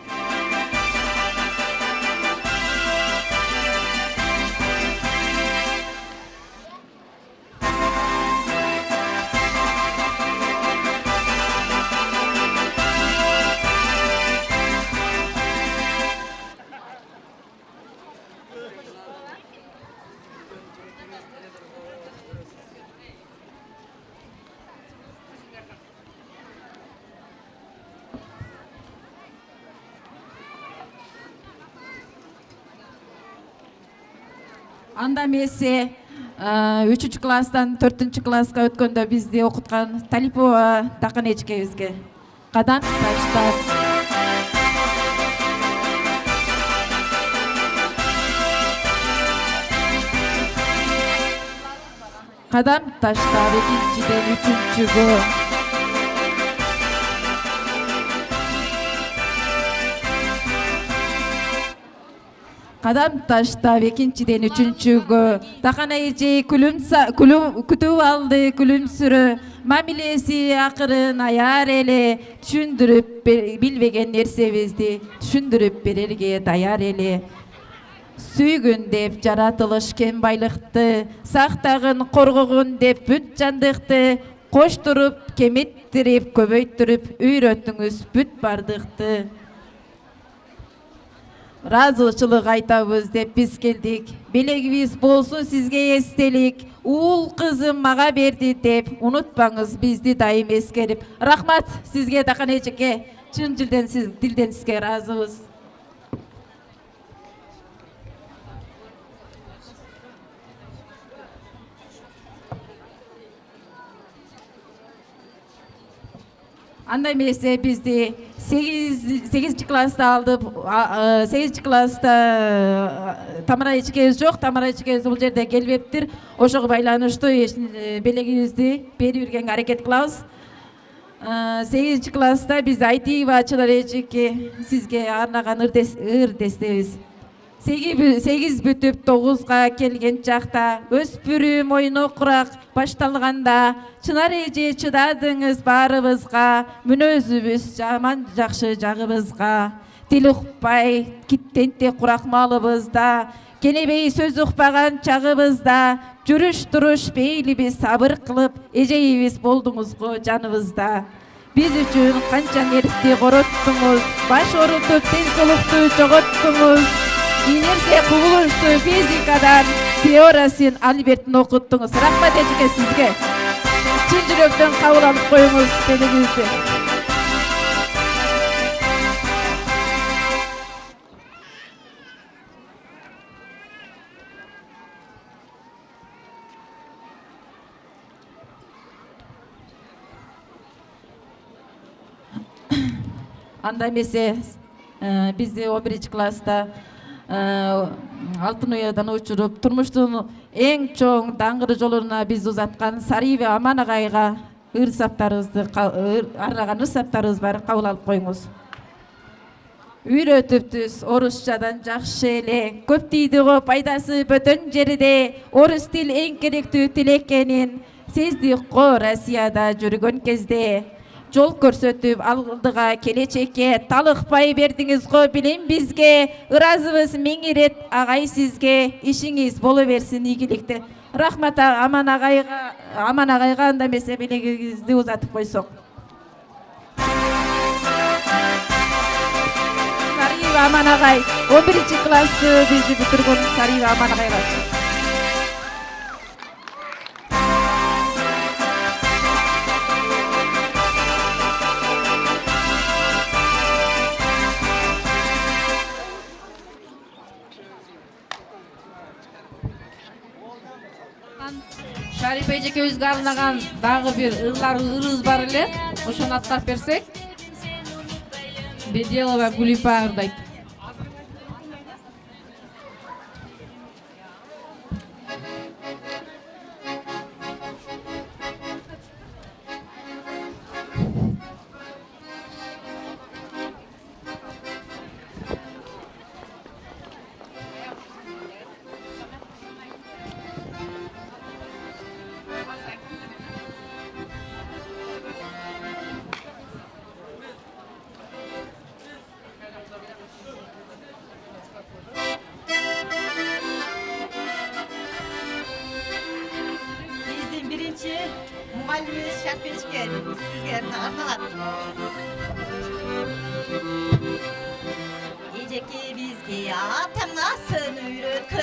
Анда эмесе 3-класстан 4-класска өткөндө бизди окуткан Талипова Такын эжекебизге кадам таштап. Кадам таштап 2-ден 3-гө. Кадам таштап 2-ден 3-гө. Такан эже күтүп алды күлүмсүрө. Мамилеси акырын аяр эле, түшүндүрүп билбеген нерсебизди түшүндүрүп берерге даяр эле. Сүйгүн деп жаратылыш кен байлыкты, сактагын коргогун деп бүт жандыкты, коштуруп кемиттирип көбөйтүрүп үйрөттүңүз бүт бардыкты. Разычылык айтабыз деп биз келдик. Белегибиз болсун сизге эстелик. Уул кызым мага берди деп унутпаңыз бизди дайым эскерип. Рахмат сизге Такан эжеке. Чын дилден сизге ыраазыбыз. Анда эмесе бизди 8-класста алдып, 8-класста Тамара эжекебиз жок, Тамара эжекебиз бул жерде келбептир. Ошого байланыштуу белегибизди берип бергенге аракет кылабыз. 8-класста биз Айтиева Чынар эжеке сизге арнаган ыр дестебиз. 8 бүтүп 9га келген чакта өспүрүм ойнокураак башталганда Чынар эже чыдадыңыз баарыбызга, мүнөзүбүз жаман жакшы жагыбызга. Тил укпай тентек курак малыбызда, кенебей сөз укпаган чагыбызда, жүрүш туруш бейлибиз сабыр кылып, эжейибиз болдуңуз го жаныбызда. Биз үчүн канча нервди короттуңуз, баш оорутуп ден-соолукту жоготтуңуз. Инерция кубулушту физикадан теориясын Альберттин окуттуңуз. Рахмат эжеке сизге. Чын жүрөктөн кабыл алып коюңуз белегибизди. Анда эмесе бизди 11-класста алтын уядан учуруп турмуштун эң чоң даңгыр жолуна биз узаткан Сарыева Аман агайга арнаган ырсаптарыбыз бар, кабыл алып коюңуз. Үйрөтүптүз орусчадан жакшы эле, көп тийди го пайдасы бөтөн жерде, орус тил эң керектүү тил экенин сездик го Россияда жүргөн кезде. Жол көрсөтүп алдыга келечекке, талыкпай бердиңиз го билим бизге. Ыраазыбыз миң ирет агай сизге, ишиңиз боло берсин ийгиликте. Рахмат Аман агайга, анда эмесе белегибизди узатып койсок. Сарыева Аман агай 11-классты бизди бүтүргөн Сарыева Аман агайга. Шарипа эжекебизге арнаган дагы бир ырыз бар эле. Ошону аттап берсек. Беделова Гулипа ырдайт. Muhallimimiz Şarpeçke sizge arnalат. Ejeki bizge atamnaсын үйрөткөн,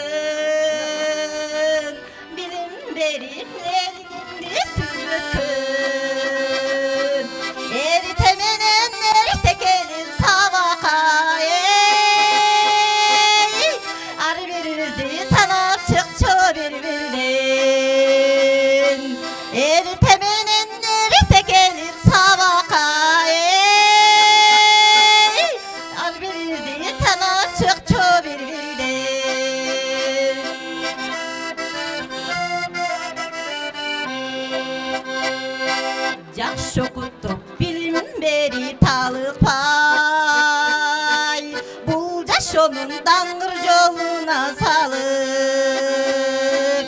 билим берип элиңди сүрөткөн. Эрите менен эрте келин сабакка, ар бирибизди санап чыкчу бири-биринен. Erite menen erite gelir sabaka, al birizdi sana çıkçu birbirine. Жақшы окуттуп билим берип талык пай, бул жашоонун даңгыр жолуна салып,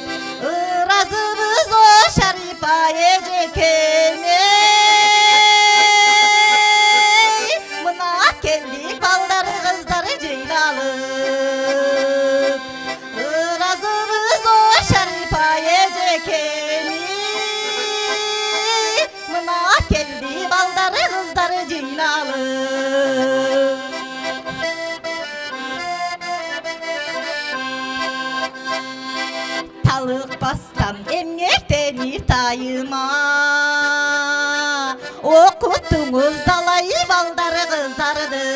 ыразыбыз о Шарипа эжекеме. Мына келдик балдары кыздары жыйналып, ыразыбыз о Шарипа эжекеме. Мына келди балдары кыздары жыйналып. Талык бастан эмгектенип тайыма, окуттуңуз далай балдары кыздарды.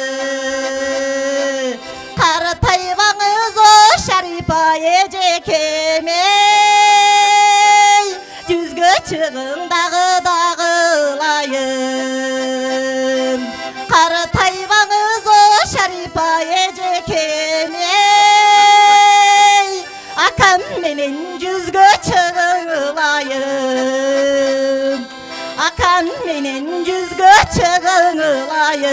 Каратайбаңыз о Шарипа эжекеме, жүзгө чыгың дагылайын. Каратайбаңыз о Шарипа эжекеме, акам менен жүзгө чыгылайын. Акам менен жүзгө чыгылайын.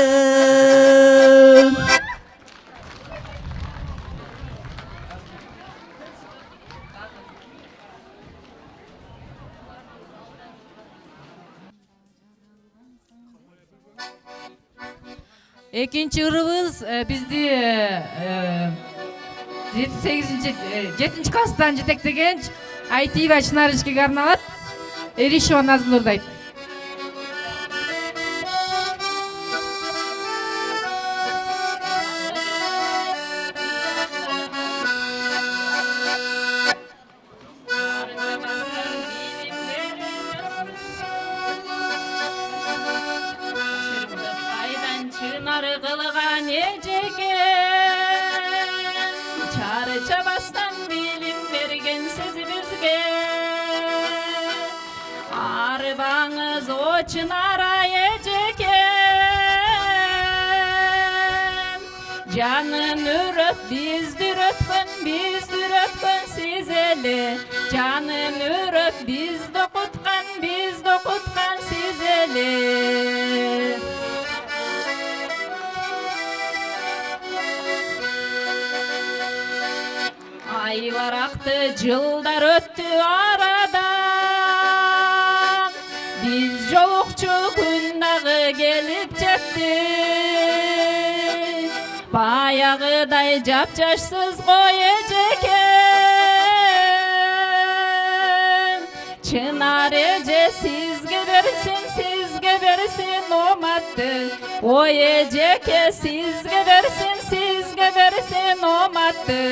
Экинчи ырыбыз бизди 7 класстан жетектеген Айтиева Чынар эжекеге арналат. Эришева Назгүл ырдайт. Чынары кылган эжеке, чарчабастан билим берген сиз бизге. Арбаңыз о Чынара эжеке, жанын үрөт бизди үрөткөн сиз эле. Жанын үрөт бизди окуткан сиз эле. Айбарақты жылдар өттү арадан, биз жолукчу күн дагы келип жетти. Баягыдай жапжашсыз кой эжекем, Чынар эже сизге берсин оматты. Ой эжеке сизге берсин sizge bersin omatty.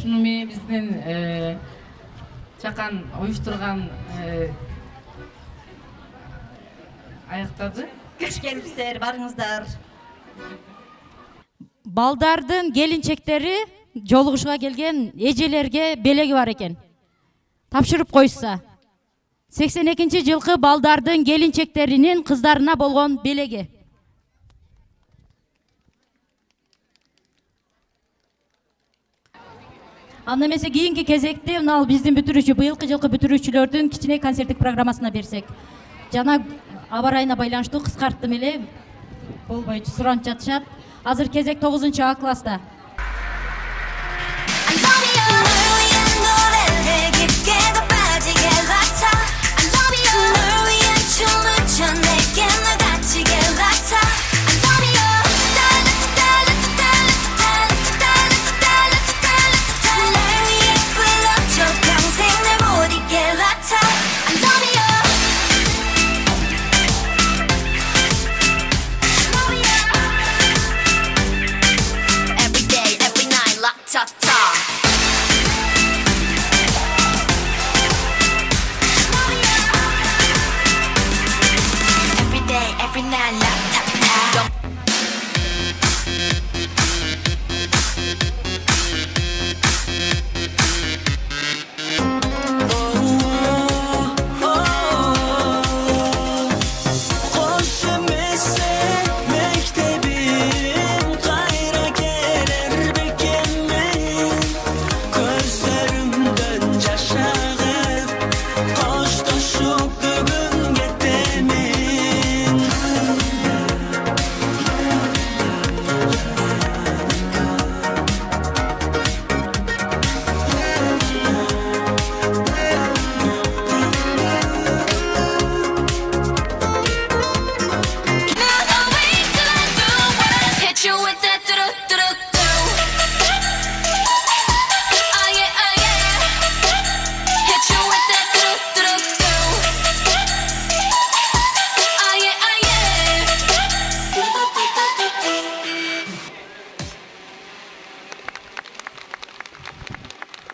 Şunu bizdin çakan uyuşturgan аяқтады. Hoş gelipsizler, barыңızдар. Балдардын келинчектери жолугушууга келген эжелерге белеги бар экен. Тапшырып койса. 82-жылкы балдардын келинчектеринин кыздарына болгон белеги. Анда эмесе кийинки кезекте мына биздин бүтүрүүчү, быйылкы жылкы бүтүрүүчүлөрдүн кичине концерттик программасына берсек. Жана аба ырайына байланыштуу кыскарттым эле. Болбойт, суранып жатышат. Азыр кезек 9-А класста.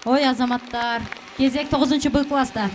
Ой азаматтар, кезек 9-Б класста.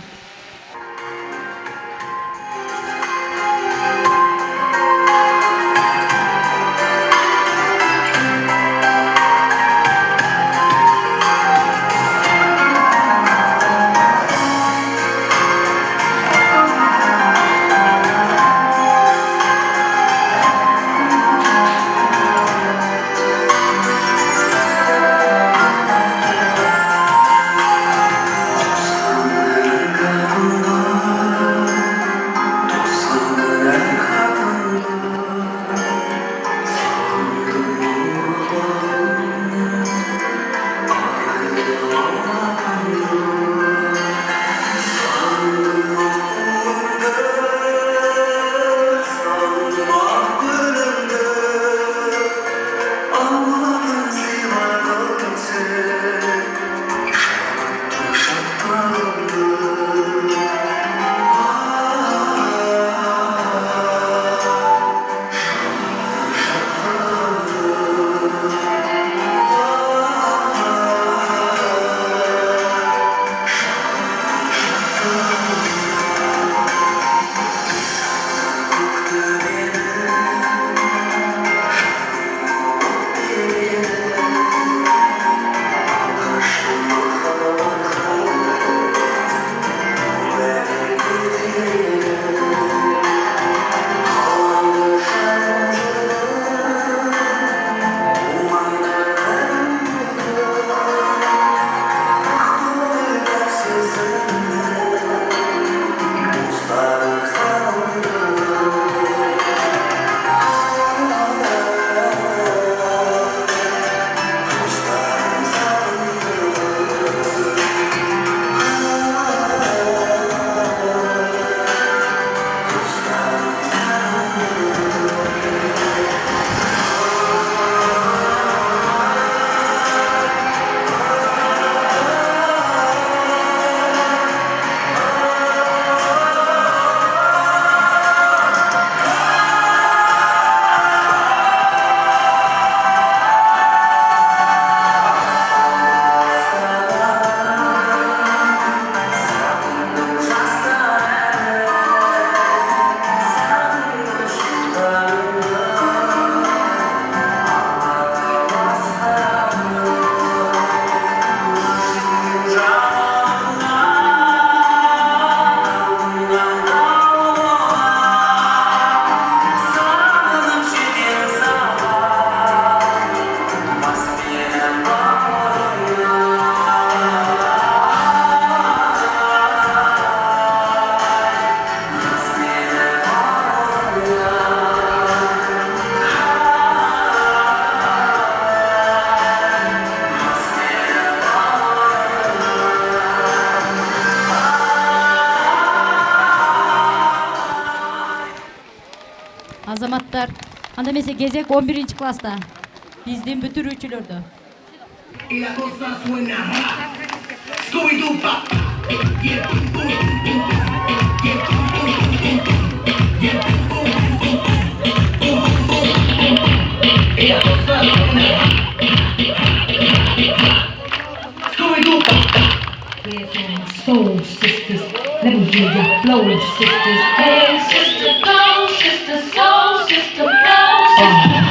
азаматтар. Анда эмесе кезек 11-класста биздин бүтүрүүчүлөрдө. Soul sisters, let me hear your flow, sisters. Hey, sister, go, sister, soul, sister, flow, sister.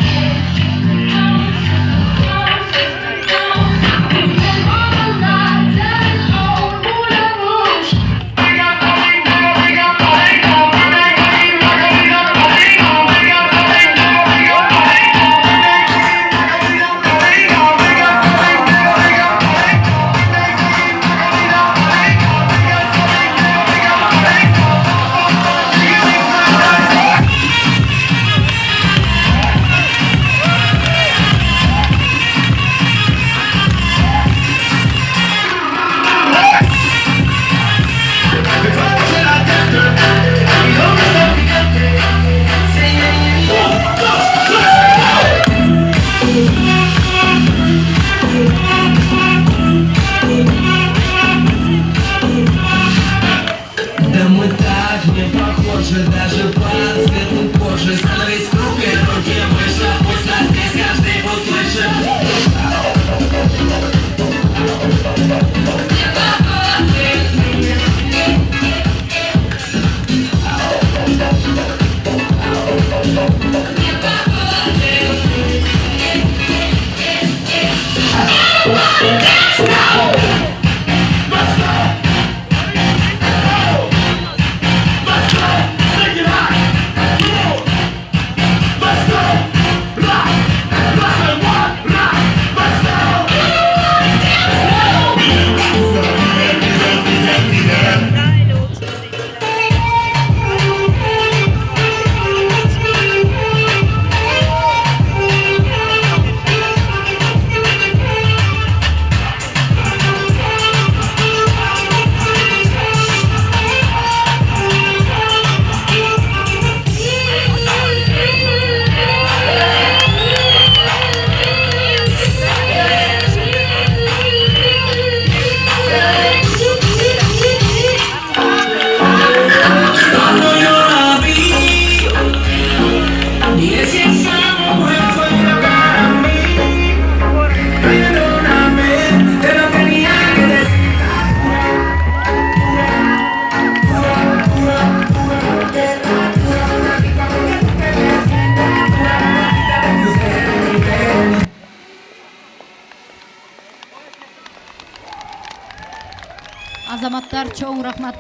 Азаматтар, чоң рахмат.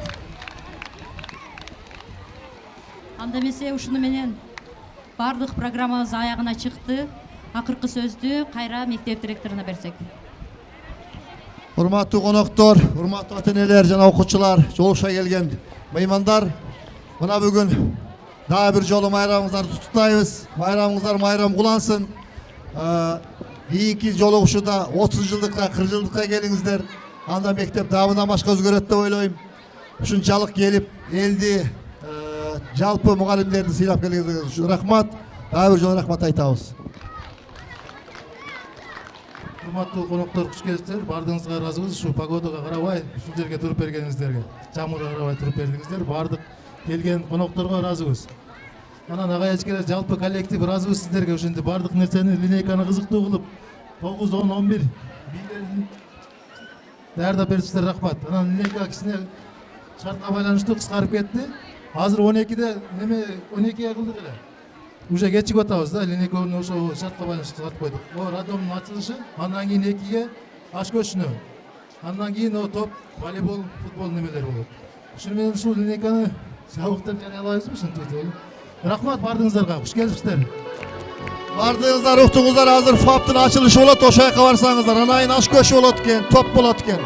Анда эмесе ушуну менен бардык программабыз аягына чыкты. Акыркы сөздү кайра мектеп директоруна берсек. Урматтуу коноктор, урматтуу ата-энелер жана окуучулар, жолугушка келген меймандар, мына бүгүн дагы бир жолу майрамыңыздарды туттайбыз. Майрамыңыздар майрам кулансын. Кийинки жолугушууда 30 жылдыкка, 40 жылдыкка келиңиздер. Анда мектеп дагы башка өзгөрөт деп ойлойм. Ушунчалык келип, элди, жалпы мугалимдерди сыйлап келгениңиз үчүн рахмат. Дагы бир жолу рахмат айтабыз. Урматтуу коноктор, куш келипсиздер. Бардыгыңызга ыраазыбыз. Ушу погодага карабай, ушул жерге туруп бергениңиздерге, жамгырга карабай туруп бердиңиздер. Бардык келген конокторго ыраазыбыз. Анан ага эчкелер жалпы коллектив ыраазыбыз сиздерге. Ошентип бардык нерсени линейканы кызыктуу кылып 9, 10, 11 бийлерин даярдап берипсиздер, рахмат. Анан линейка кичине шартка байланыштуу кыскарып кетти. Азыр 12-де неме 12-ге кылдык эле. Уже кечигип атабыз да, линейканы ошо шартка байланыштуу кыскартып койдук. О роддомдун ачылышы, андан кийин 2-ге аш көчүнө. Андан кийин о топ, волейбол, футбол немелери болот. Ушуну менен ушул линейканы жабык деп жарыялайбызбы ушинтип? Рахмат бардыгыңыздарга, куш келипсиздер. Бардыгыңыздар, уктуңуздар, азыр ФАПтын ачылышы болот, ошол жака барсаңыздар. Анан кийин аш көчү болот экен, топ болот экен.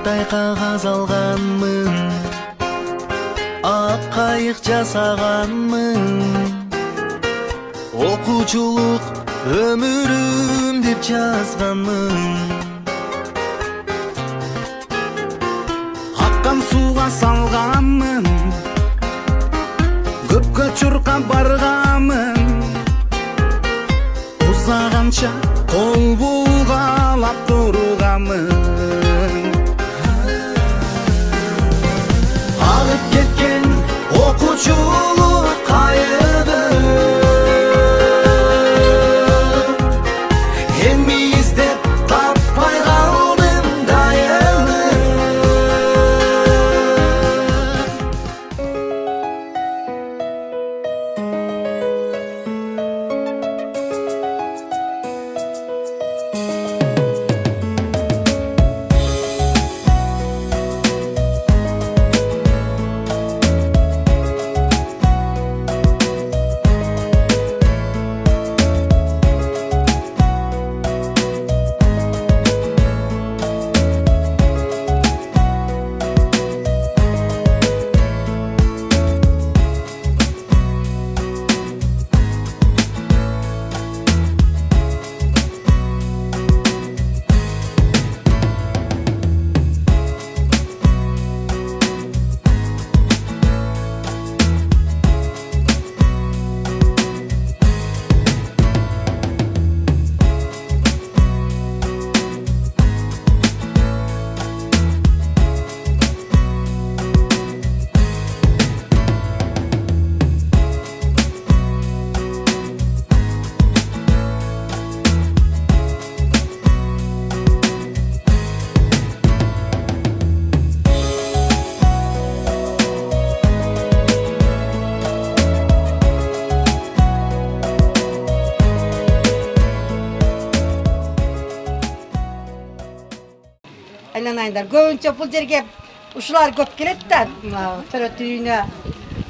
актай кагаз алганмын, ак кайык жасаганмын. Окуучулук өмүрүм деп жазганмын. Аккан сууга салганмын, көпкө чуркап барганмын. Узаганча кол булгалап турганмын. Алып кеткен окуучулук кайыгы, эми издеп таппай калдым дайыны. Айланайындар, көбүнчө бул жерге ушулар көп келет да, төрөт үйүнө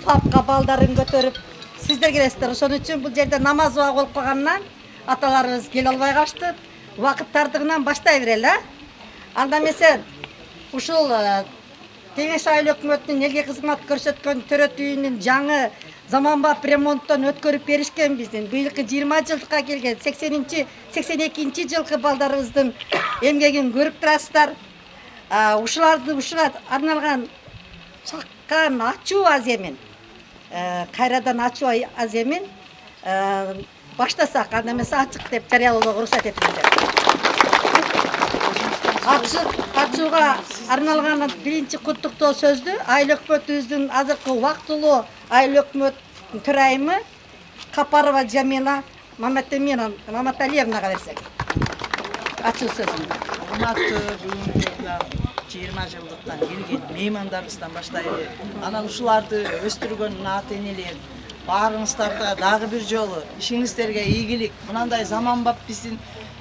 папка балдарын көтөрүп, сиздер келесиздер. Ошон үчүн бул жерде намаз убагы болуп калганынан аталарыбыз келе албай калышты. Убакыт тардыгынан баштай берели, анда эмесе ушул Кеңеш айыл өкмөтүнүн элге кызмат көрсөткөн төрөт үйүнүн жаңы заманбап ремонттон өткөрүп беришкен биздин быйылкы 20 жылдыкка келген 82 жылкы балдарыбыздын эмгегин көрүп турасыздар. Ушуга арналган чаккан ачуу аземин, кайрадан ачуу аземин баштасак, анда эмесе ачык деп жарыялоого уруксат этиңиздер. Ачууга арналган биринчи куттуктоо сөздү айыл өкмөтүбүздүн азыркы убактылуу айыл өкмөт төрайымы Капарова Жамила Маматалиевнага берсек. Ачуу сөзүн. Урматтуу бүгүнкү 20 жылдыктан келген меймандарыбыздан баштайлы. Анан ушуларды өстүргөн ата-энелер баарыңыздарга дагы бир жолу ишиңиздерге ийгилик. Мынандай заманбап биздин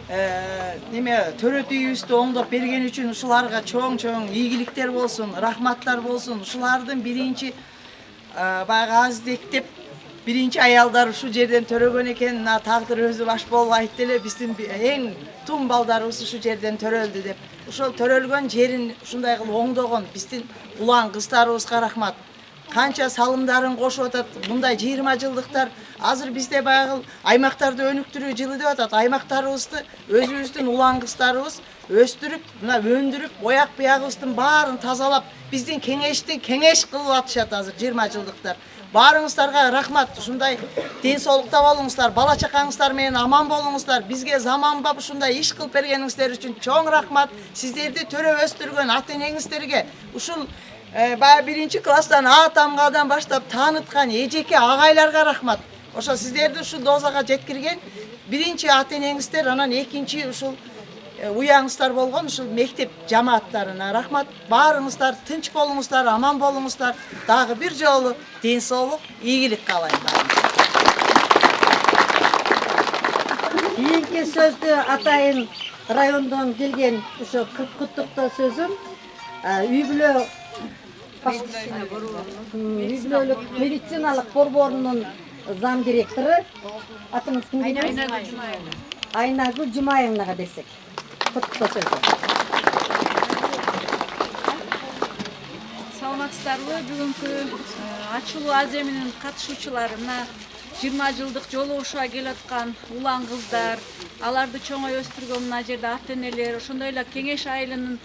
төрөт үйүбүздү оңдоп берген үчүн ушуларга чоң ийгиликтер болсун, рахматтар болсун. Ушулардын биринчи баягы аздектеп биринчи аялдар ушул жерден төрөгөн экен, тагдыр өзү баш болбойт деле биздин эң тум балдарыбыз ушул жерден төрөлдү деп. Ошол төрөлгөн жерин ушундай кылып оңдогон биздин улан кыздарыбызга рахмат. Канча салымдарын кошуп атат. Мындай 20 жылдыктар азыр бизде баягы аймактарды өнүктүрүү жылы деп атат. Аймактарыбызды өзүбүздүн улан кыздарыбыз өстүрүп, мына өндүрүп, бояк буягыбыздын баарын тазалап, биздин кеңешти кеңеш кылып атышат азыр 20 жылдыктар. Баарыңыздарга рахмат. Ушундай ден соолукта болуңуздар, бала чакаңыздар менен аман болуңуздар. Бизге заманбап ушундай иш кылып бергениңиздер үчүн чоң рахмат. Сиздерди төрөп өстүргөн ата-энеңиздерге, ушул баягы 1-класстан атамгадан баштап тааныткан эжеке агайларга рахмат. Ошо сиздерди ушул дозага жеткирген биринчи ата-энеңиздер, анан экинчи ушул уяңыздар болгон ушул мектеп жамааттарына рахмат. Баарыңыздар тынч болуңуздар, аман болуңуздар. Дагы бир жолу ден соолук, ийгилик каалайм. Кийинки сөздү атайын райондон келген ошо куттуктоо сөзүн үй бүлөлүк медициналык борборунун зам директору атыңыз ким дейбиз? Айнагүл Жумаевнага берсек. Куттуктоо сөзү. саламатсыздарбы? Бүгүнкү ачылуу аземинин катышуучулары мына 20 жылдык жолугушууга келип аткан улан кыздар, аларды чоңой өстүргөн мына жерде ата-энелер, ошондой эле Кеңеш айылынын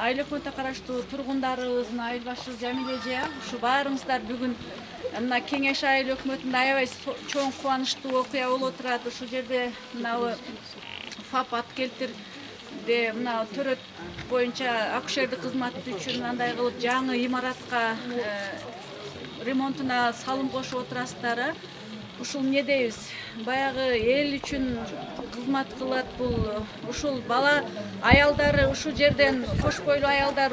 айыл өкмөтүнө караштуу тургундарыбыз, мына айыл башчыбыз Жамиле эже, ушу баарыңыздар бүгүн мына Кеңеш айыл өкмөтүндө аябай чоң кубанычтуу окуя болуп турат. Ушул жерде мына ФАП Аткелтирде мына төрөт боюнча акушердик кызмат үчүн андай кылып жаңы имаратка ремонтуна салым кошуп отурасыздар. Ушул эмне дейбиз? Баягы эл үчүн кызмат кылат бул. Ушул бала аялдары ушул жерден кош бойлуу аялдар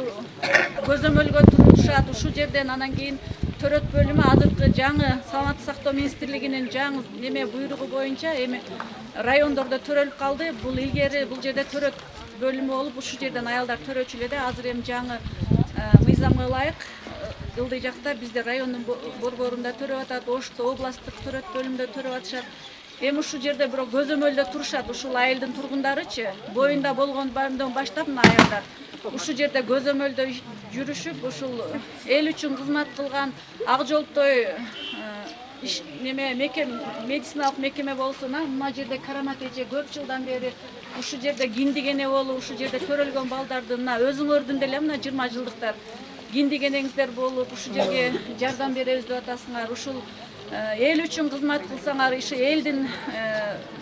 көзөмөлгө турушат. Ушул жерден анан кийин төрөт бөлүмү азыркы жаңы саламаттык сактоо министрлигинин жаңы неме буйругу боюнча эми райондордо төрөлүп калды. Бул илгери бул жерде төрөт бөлүмү болуп, ушул жерден аялдар төрөчү эле да. Азыр эми жаңы мыйзамга ылайык Ылдый жакта бизде райондун борборунда төрөп атат, Ошто областтык төрөт бөлүмүндө төрөп атышат. Эми ушул жерде бирок көзөмөлдө турушат. Ушул айылдын тургундарычы боюнда болгондон баштап мына аялдар ушул жерде көзөмөлдө жүрүшүп, ушул эл үчүн кызмат кылган Ак Жолтой медициналык мекеме болсун, мына жерде Карамат эже көп жылдан бери ушул жерде киндик эне болуп, ушул жерде төрөлгөн балдарды мына өзүңөрдүн деле мына 20 жылдыктар киндик энеңиздер болуп, ушул жерге жардам беребиз деп атасыңар. Ушул эл үчүн кызмат кылсаңар, ишу элдин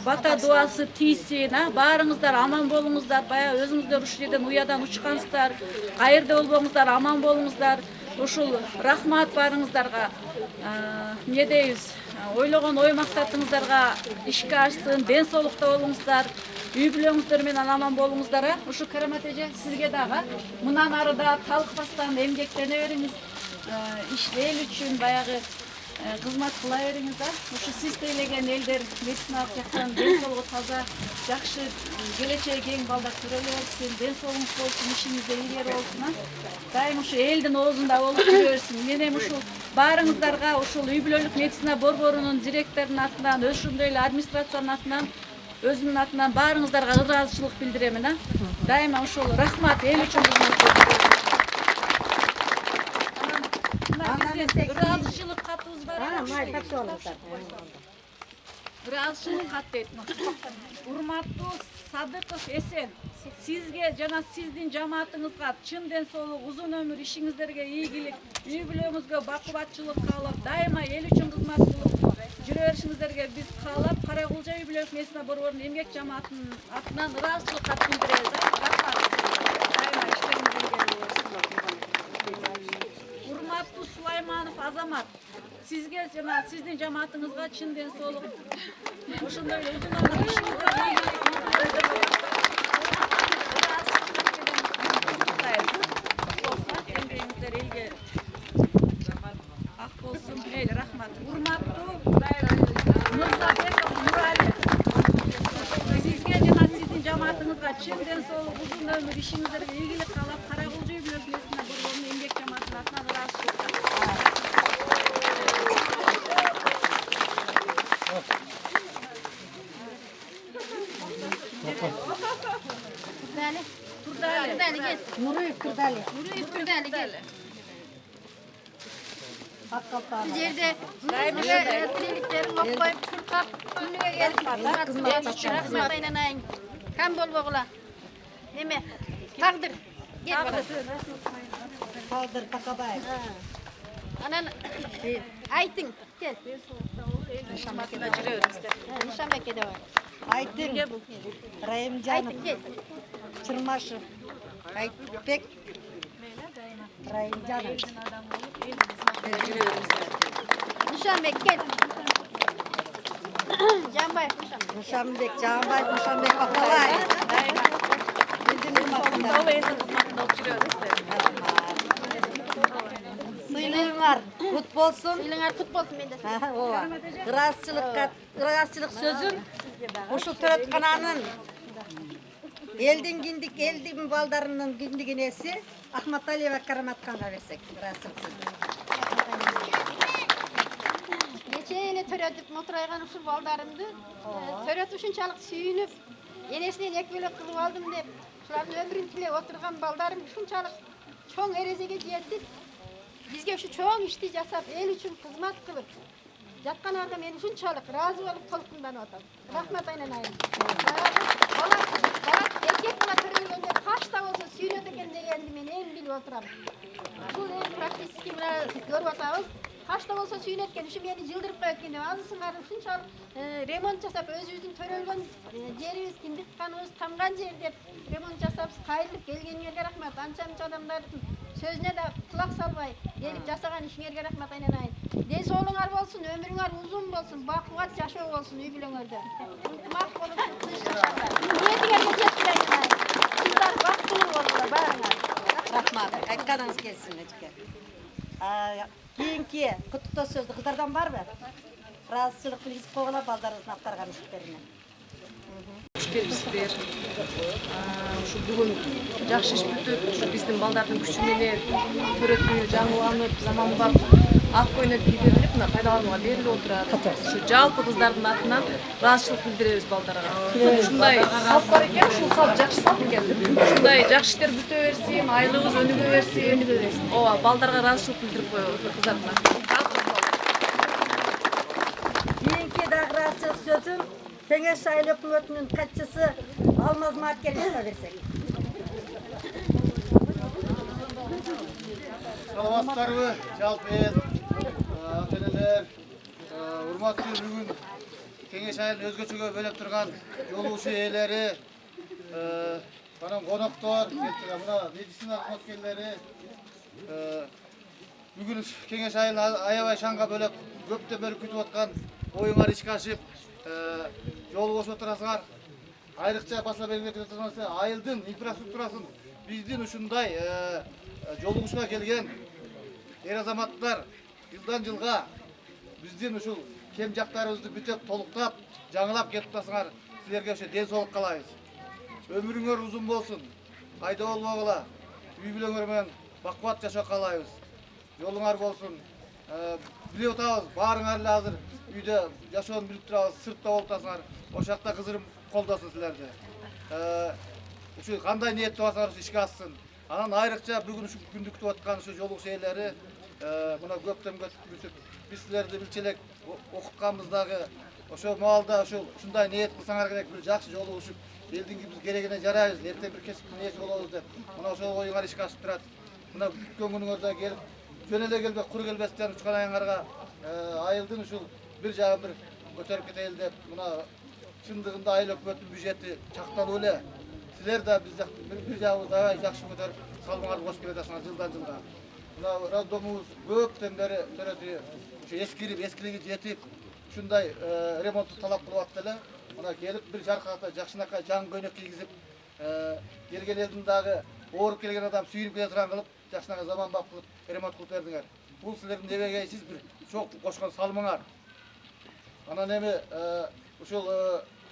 бата дуасы тийсин, баарыңыздар аман болуңуздар. Баягы өзүңүздөр ушул жерден уядан учкансыздар, кайерде болбоңуздар, аман болуңуздар. Ушул рахмат баарыңыздарга. Эмне дейбиз? Ойлогон ой максатыңыздарга ишке ашсын, ден соолукта болуңуздар, үй бүлөңүздөр менен аман болуңуздар. Ушу Карамат эже сизге дагы мындан ары да талыкпастан эмгектене бериңиз. Эл үчүн баягы кызмат кыла бериңиз да. Ушу сиз тейлеген элдер медициналык жактан ден соолугу таза, жакшы, келечеги кең балдар төрөлө берсин, ден соолугуңуз болсун, ишиңизде илгери болсун. Дайым ушу элдин оозунда болуп жүрө берсин. Мен эми ушул баарыңыздарга ушул үй бүлөлүк медицина борборунун директорунун атынан, ошондой эле администрациянын атынан, өзүмдүн атынан баарыңыздарга ыраазычылык билдирем. Дайыма ушул рахмат эл үчүн кызмат. Ыраазычылык катыбыз бар. Ыраазычылык кат дейт. Урматтуу Садыков Эсен, сизге жана сиздин жамаатыңызга чын ден соолук, узун өмүр, ишиңиздерге ийгилик, үй бүлөңүзгө бакубатчылык каалап, дайыма эл үчүн кызмат кылып жүрө беришиңиздерге биз каалап, Каракулжа үй бүлөлүк медицина борборунун эмгек жамаатынын атынан ыраазычылык кат билдиребиз. Дайыма иштериңиз илгери жүрсүн. Урматтуу Сулайманов Азамат, сизге жана сиздин жамаатыңызга чын ден соолук, ошондой эле узун өмүр, ишиңиздерге ийгилик, рахмат. Урматтуу Мырзабеков Нурали, сизге жана сиздин жамаатыңызга чын ден соолук, узун өмүр, ишиңиздерге ийгилик каалап, Каракулжа үй бүлөлүк медицина борборунун эмгек жамаатынын атынан ыраазычылык. Турдали кел. Нуруев Турдали. Кел. Сиз жерде тренингтериң окпойуп чуркап күнүгө келип кызмат айнанайын. Кам болбогула. Неме? Тагдыр. Тагдыр Такабаев. Анан айтың. Кел. Нишанбекеде жүрөбүз. Нишанбекеде бар. Айтың. Райымжанов. Чырмашев. Айтбек. Райымжанов. Нишанбек кел. Жамбаев Нишанбек. Нишанбек Бакалаев. Сыйлығыңар құт болсын. Сыйлығыңар құт болсын менде. Ыраазычылык сөзүн ушул төрөткананын элдин киндик, элдин балдарынын киндик энеси Ахматалиева Караматканга берсек. Ыраазычылык сөзүн. Нече эле төрөтүп отурайган ушул балдарымды төрөт ушунчалык сүйүнүп, энесинен эки бөлөк кылып алдым деп, ушулардын өмүрүн тилеп отурган балдарым ушунчалык чоң эрежеге жетип, бизге ушу чоң ишти жасап, эл үчүн кызмат кылып жатканыңарга мен ушунчалык ыраазы болуп толкунданып атам. Рахмат айнанайым. Бала эркек бала төрөлгөндө кашта болсо сүйүнөт экен дегенди мен эң билип отурам. Бул эң практически мына көрүп атабыз. Кашта болсо сүйүнөт экен, ушу мени жылдырып коет экен деп азысыңар ушунчалык ремонт жасап, өзүбүздүн төрөлгөн жерибиз, кимдикканыбыз тамган жер деп ремонт жасап, кайрылып келгениңерге рахмат. Анча адамдардын сөзүнө да кулак салбай келип жасаган ишиңерге рахмат айнанайын. Ден соолугуңар болсун, өмүрүңөр узун болсун, бакубат жашоо болсун үй бүлөңөрдө. Ынтымак болуп тынчсыздар. Ниетиңерге жеткиле айнанайын. Сиздер бактылуу болуңар баарыңар. Рахмат. Айтканыңыз келсин эчке. Кийинки куттуктоо сөздү кыздардан барбы? Ыраазычылык билдирип койгула балдарыбыздын аткарган иштерине. Келипсиздер. Ушу бүгүн жакшы иш бүтүп, ушу биздин балдардын күчү менен төрөтүү жаңыланып, заманбап ак көйнөк кийип берилип, мына пайдаланууга берилип отурат. Ушу жалпы кыздардын атынан ыраазычылык билдиребиз балдарга. Ушундай салт бар экен, ушул салт жакшы салт экен. Ушундай жакшы иштер бүтө берсин, айлыгыбыз өнүгө берсин. Ооба, балдарга ыраазычылык билдирип коебуз кыздардын атынан. Кийинки дагы ыраазычылык сөзүм Кеңеш айыл өкмөтүнүн катчысы Алмаз Маркеловге берсек. Саламаттарбы, жалпы эл, ата-энелер, урматтуу бүгүн Кеңеш айылын өзгөчөгө бөлөп турган жолугушуу ээлери, анан коноктор, мына медицина кызматкерлери, бүгүн Кеңеш айылын аябай шаңга бөлөп көптөн бери күтүп аткан оюңар ишке ашып, жол кошуп отурасыңар. Айрыкча баса белгилеп жатырсыңар, айылдын инфраструктурасын биздин ушундай жолугушууга келген эр азаматтар жылдан жылга биздин ушул кем жактарыбызды бүтөп толуктап, жаңылап кетип атасыңар. Силерге ошо ден соолук каалайбыз. Өмүрүңөр узун болсун. Айда болбогула. Үй бүлөңөр менен бакубат жашоо каалайбыз. Жолуңар болсун. Билип атабыз, баарыңар эле азыр үйдө жашоону билип турабыз, сыртта болуп атасыңар. Ошол жакта кызырым колдосын силерди. Ушу кандай ниетте болсоңор ишке ашсын. Анан айрыкча бүгүн ушу күндү күтүп аткан ушу жолугушуу ээлери мына көптөн бүтүп, биз силерди билчелек окутканбыз дагы. Ошол маалда ушундай ниет кылсаңар керек, бир жакшы жолугушуп, элдин биз керегине жарайбыз, эртең бир кесиптин ээси болобуз деп. Мына ошол оюңар ишке ашып турат. Мына күткөн күнүңөрдө келип, жөн эле келбей, кур келбестен учкан айыңарга айылдын ушул бир жагын бир көтөрүп кетели деп, мына чындыгында айыл өкмөтүнүн бюджети чакталуу эле. Силер да биз бир жагыбызды аябай жакшы көтөрүп, салымыңарды кошуп келатасыңар жылдан жылга. Мына роддомубуз көптөн бери төрөтү ушу эскилиги жетип, ушундай ремонтту талап кылып атты эле. Мына келип бир жаркырата жакшынакай жаңы көйнөк кийгизип, келген элдин дагы ооруп келген адам сүйүнүп кете турган кылып, жакшынакай заманбап кылып ремонт кылып бердиңер. Бул силердин эбегейсиз бир чоң кошкон салымыңар. Анан эми ушул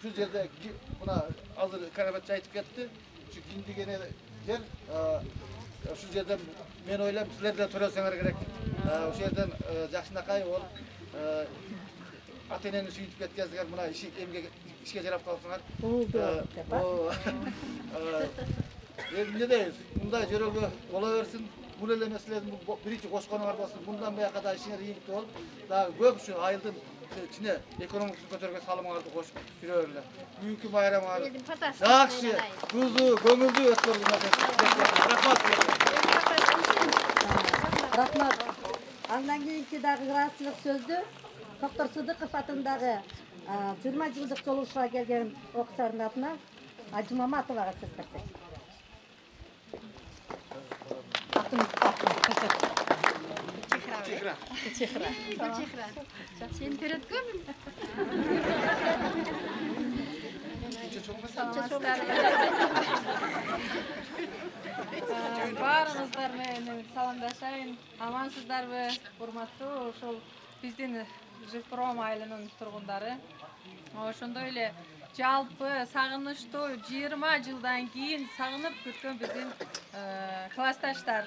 жерде мына азыр Карабатчы айтып кетти. Ушу киндигене жер, ушул жерден мен ойлойм силерден төрөлсөңөр керек. Ошол жерден жакшынакай болуп ата-энени сүйүтүп кеткенсиңер, мына ишке жарап калсаңар. Эмне дейбиз? Мындай жөрөгө боло берсин. Бул эле эмесилердин биринчи кошконуңар болсун. Мындан бияка да ишиңер ийгиликтүү болуп, дагы көп ушу айылдын ичине экономикасын көтөргөн салымыңарды кошуп жүрө берлер. Бүгүнкү байрамыңар жакшы, тузу, көңүлдүү өткөрүлгөн. Рахмат. Андан кийинки дагы ыраазычылык сөздү Доктор Сыдыков атындагы 20 жылдык жолугушууга келген окуучулардын атынан Ажы Маматовага сөз берсек. Чехра. Сен төрөткөнбү? Баарыңыздар менен саламдашайын. Амансыздарбы, урматтуу ошол биздин Жилпром айылынын тургундары. Ошондой эле жалпы сагынычтуу 20 жылдан кийин сагынып күткөн биздин классташтар,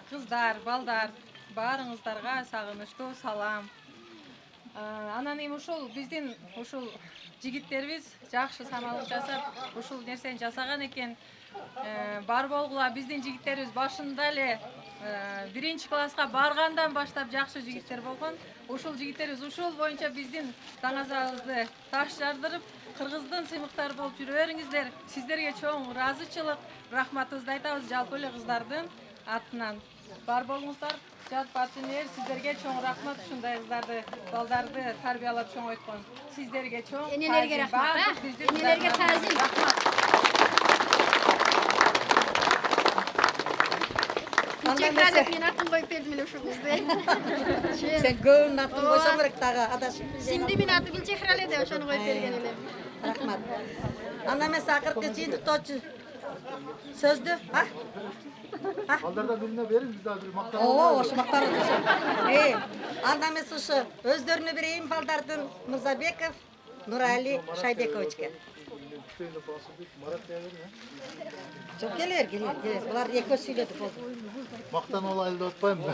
кыздар, балдар, баарыңыздарга сагынычтуу салам. Анан эми ушул биздин ушул жигиттерибиз жакшы самалык жасап, ушул нерсени жасаган экен. бар болгула биздин жигиттерибиз башында эле 1-класска баргандан баштап жакшы жигиттер болгон. Ушул жигиттерибиз ушул боюнча биздин даңазабызды таш жардырып, кыргыздын сыймыктары болуп жүрөриңиздер. Сиздерге чоң ыраазычылык, рахматыбызды айтабыз жалпы эле кыздардын атынан. Бар болуңуздар, жат партиялер сиздерге чоң рахмат, ушундай кыздарды, балдарды тарбиялап чоңойткон. Сиздерге чоң Энелерге рахмат. Энелерге таазим. Рахмат. Мен атын қойып бердім еле ушул кызды. Сен көбүнүн атын койсоң керек дагы адашып. Сиңдимин аты Гүлчехра эле деп ошону коюп берген элем. Рахмат. Анда эмес акыркы жыйынтыктоочу сөздү, Балдардан бирине берин, биз дагы бир мактап. Ошо мактанып. Анда эмес ушу өздөрүнө берейин балдардын Мырзабеков Нурали Шайбековичке. Жоқ, келер. Бұлар екі сөйледі болды. Мақтан олайлы деп атпаймын.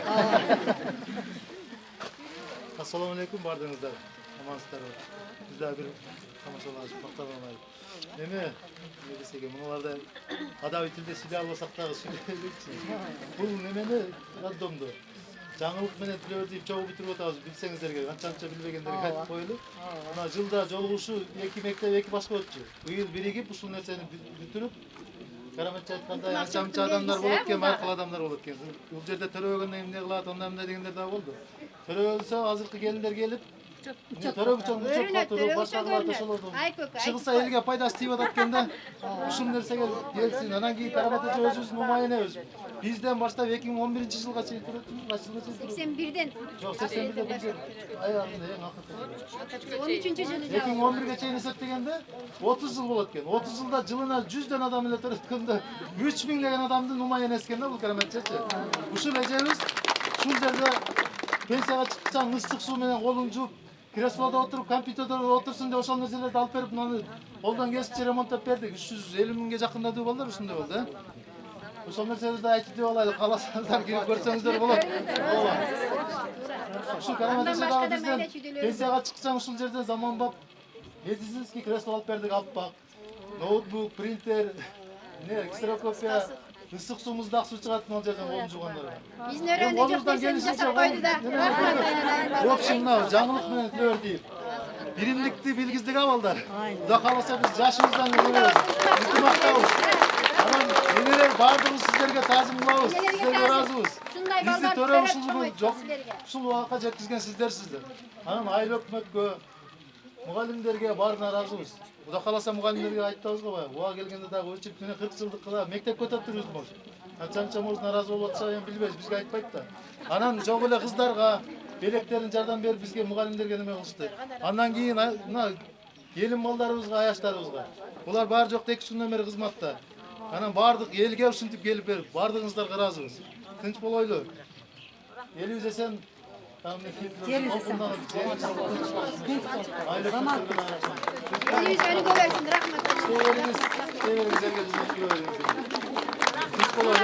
Ассаламу алейкум, бардыңыздар. Амансыздар. Біз де бір тамашалашып мақтан олайлы. Неме, не десеге, мұналарда адаби тілде сөйлей албасақ дағы сөйлейбекші. Бұл немені раддомды. Жаңылық менен түлөөр дейіп чогуу бүтүрүп атабыз, билсеңиздерге, канча билбегендерге айтып коелу. Мына жылда жолугушуу 2 мектеп 2 башка өтчү. Быйыл биригип ушул нерсени бүтүрүп, караматча айткандай анча адамдар болот экен, байкал адамдар болот экен. Бул жерде төрөгөндөн эмне кылат, ондай эмне дегендер да болду. Төрөгөнсө азыркы келиндер келип, Чыгылса элге пайдасы тийип атат экен да. Ушул нерсеге келсин. Анан кийин караматча өзүбүздүн мамайынебиз. Бизден баштап 2011-жылга чейин турат. 81-ден. Жок, 81-ден аягында эң акыркы. 13-жылы. 2011-ге чейин эсептегенде 30 жыл болот экен. 30 жылда жылына 100ден адам эле төрөткөндө 3000 деген адамдын умайын эскен да бул караматчачы. Ушул эжебиз ушул жерде пенсияга чыксаң ыстык суу менен колун жууп, креслода отуруп, компьютерде отурсун деп ошол нерселерди алып берип, мынаны колдон кесипчи ремонттоп бердик. 350 миңге жакындадуу балдар ушундай болду, Ошол нерселерди айтып деп алайлы, кааласаңыздар кирип көрсөңүздөр болот. Ушул караматчада бизден пенсияга чыксаң ушул жерде заманбап медицинский кресло алып бердик, аппак. Ноутбук, принтер, ксерокопия, ысык суу, муздак суу чыгат могул жерден колун жуугандарга. Биздин өрөөндө жок нерсени жасап койду да. В общем, мына жаңылык менен түлөөр дейт. Биримдикти билгиздик балдар. Кудай кааласа биз жашыбыздан көрөбүз. Ынтымактабыз. Анан энелер баардыгыбыз сиздерге таазим кылабыз. Сиздерге ыраазыбыз. Бизди төрө ушул убакка жеткизген сиздерсиздер. Анан айыл өкмөткө, мугалимдерге баарына ыраазыбыз. Кудай кааласа мугалимдерге айтабыз го баягы. Буга келгенде дагы өчүп мына 40 жылдыкка мектепке өтөттүрүбүз может. Канча может наразы болуп атса эми билбейбиз, бизге айтпайт да. Анан жок эле кыздарга белектерин жардам берип бизге мугалимдерге неме кылышты. Андан кийин мына келин балдарыбызга, аяштарыбызга. Булар баары жокто 2 жылдан бери кызматта. Анан баардык элге ушинтип келип берип, баардыгыңыздарга ыраазыбыз. Тынч болойлу. Элибиз эсен, Элибиз өнүгө берсин, рахмат. Себеріңіздерге біздің күлі Тынч болойлу.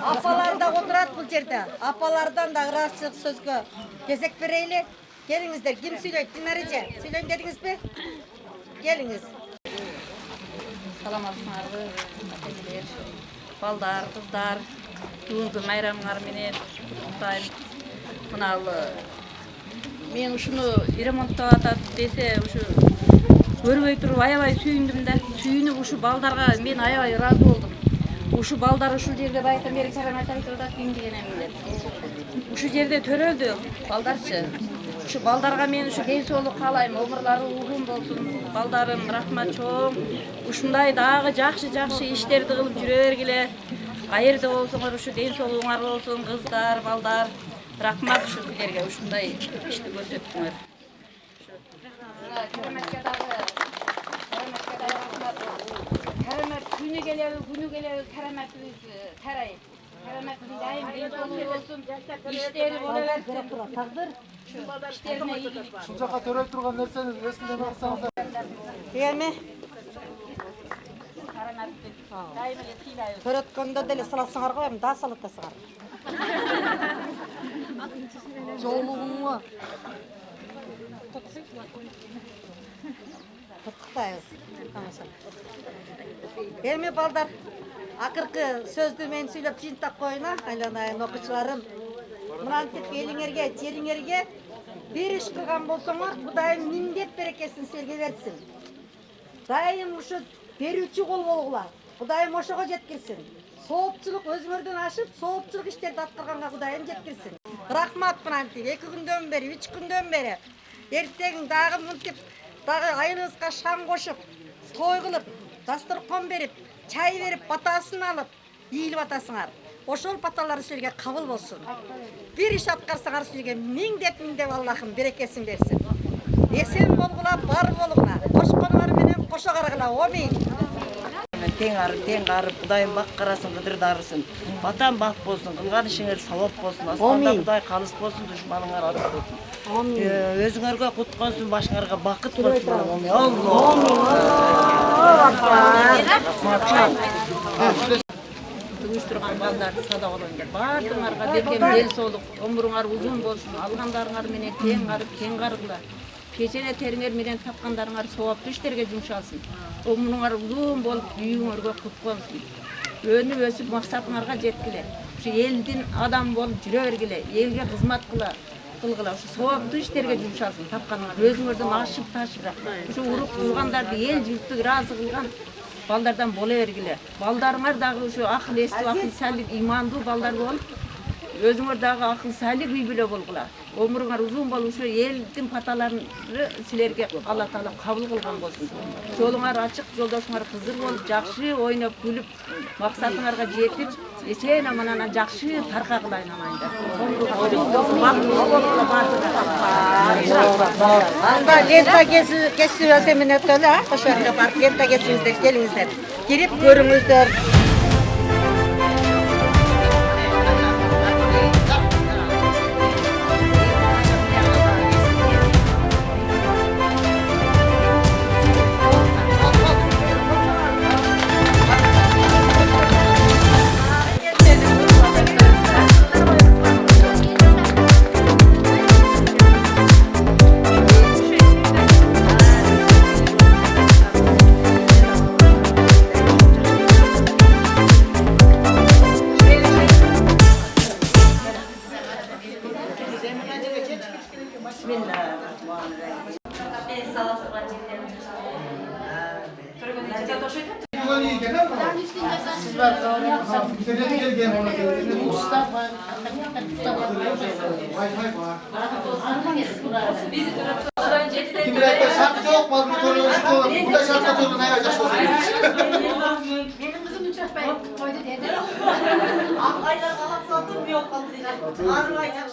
Апалар да отурат бул жерде. Апалардан да ыраазычылык сөзгө кезек берейли. Келиңиздер, ким сүйлөйт? Динареже, сүйлөйм дедиңизби? Келиңиз. Саламатсыңарбы, ателер, балдар, кыздар, бүгүнкү майрамыңар менен куттуктайм. Мыналы мен ушуну ремонттоп атат десе, ушу көрбөй туруп аябай сүйүндүм да. Сүйүнүп ушу балдарга мен аябай ыраазы болдум. Ушу балдар ушул жерде байкан бери карамат айтып атат дегенемдер. Ушу жерде төрөлдү балдарчы. Ушу балдарга мен ушу ден соолук каалайм, умурлары узун болсун. Балдарым рахмат чоң. Ушундай дагы жакшы иштерди кылып жүрө бергиле. Каерде болсоңор ушу ден соолугуңар болсун, кыздар, балдар. Рахмат ушу силерге ушундай ишти көрсөттүңөр. Карамат күнү келеби караматыбыз карайт. Караматтын дайым ден соолугу болсун, иштери боло берсин. Тагдыр иштерине ийгилик. Ушул жака төрөй турган нерсени эсинден алсаңыздар. Эми Караматты дайым эле сыйлайбыз. төрөткөндө деле саласыңар го, эми да салып атасыңар. жолугуңу куттуктайбыз. Эми балдар, акыркы сөздү мен сүйлөп жыйынтап коюна, айланайын окуучуларым. Мынантип элиңерге, жериңерге бир иш кылган болсоңор, Кудайым миңдеп берекесин силерге берсин. Дайым ушу берүүчү кол болгула. Кудайым ошого жеткирсин. Соопчулук өзүңөрдөн ашып, соопчулук иштерди аткарганга Кудайым жеткирсин. Рахмат мынантип 2 күндөн бери, 3 күндөн бери эртең дагы мынтип дагы айылыбызга шам кошуп, той кылып, дасторкон берип, чай берип, батасын алып, ийилип атасыңар. Ошол баталар силерге кабыл болсун. Бир иш аткарсаңар силерге миңдеп Аллахым берекесин берсин. Эсен болгула, бар болгула, кошконуңар менен кошо карагыла. Амин. Тең арып, Кудайым бак карасын, кыдырдарсын. Батан бак болсун, кылган ишиңер савап болсун. Аспанда Кудай калыс болсун, душманыңар ат болсун. Амин. Өзүңөргө кут болсун, башыңарга бакыт болсун. Амин. Уюштурган балдарды садагалаңдар. Бардыңарга берген ел соолук, өмүрүңөр узун болсун. Алгандарыңар менен тең арып, кең каргыла. Кечене териңер менен тапкандарыңар сооптуу иштерге жумшалсын. Өмүрүңөр узун болуп, үйүңөргө кут болсун. Өнүп өсүп максатыңарга жеткиле. Ушу элдин адам болуп жүрө бергиле, элге кызмат кылгыла. Ушу сооптуу иштерге жумшалсын. Тапканыңар өзүңөрдөн ашып ташып, ушу уруп кылгандарды эл журтту ыраазы кылган балдардан боло бергиле. Балдарыңар дагы ушу акыл эстүү, акыл салик, имандуу балдар болуп, өзүңөр дагы акыл салик үй бүлө болгула. Өмүрүңөр узун болуп, ушу элдин паталарын силерге Алла Таала кабыл кылган болсун. Жолуңар ачык, жолдошуңар кызыр болуп, жакшы ойноп, күлүп, максатыңарга жетип, эсен аман жакшы таркагыла айналайындар. Анда лента кесүү менен өтөлү, ошол жерге барып лента кесиңиздер, келиңиздер. Кирип көрүңүздөр. Kimlerden şarkı yok, bazı soruyorlar. Burada şarkı yok, ne yapacağız? Benim kızım uçak ben koydu dedi. Aylar kalan sandım yok kaldı. Ağrı aylar.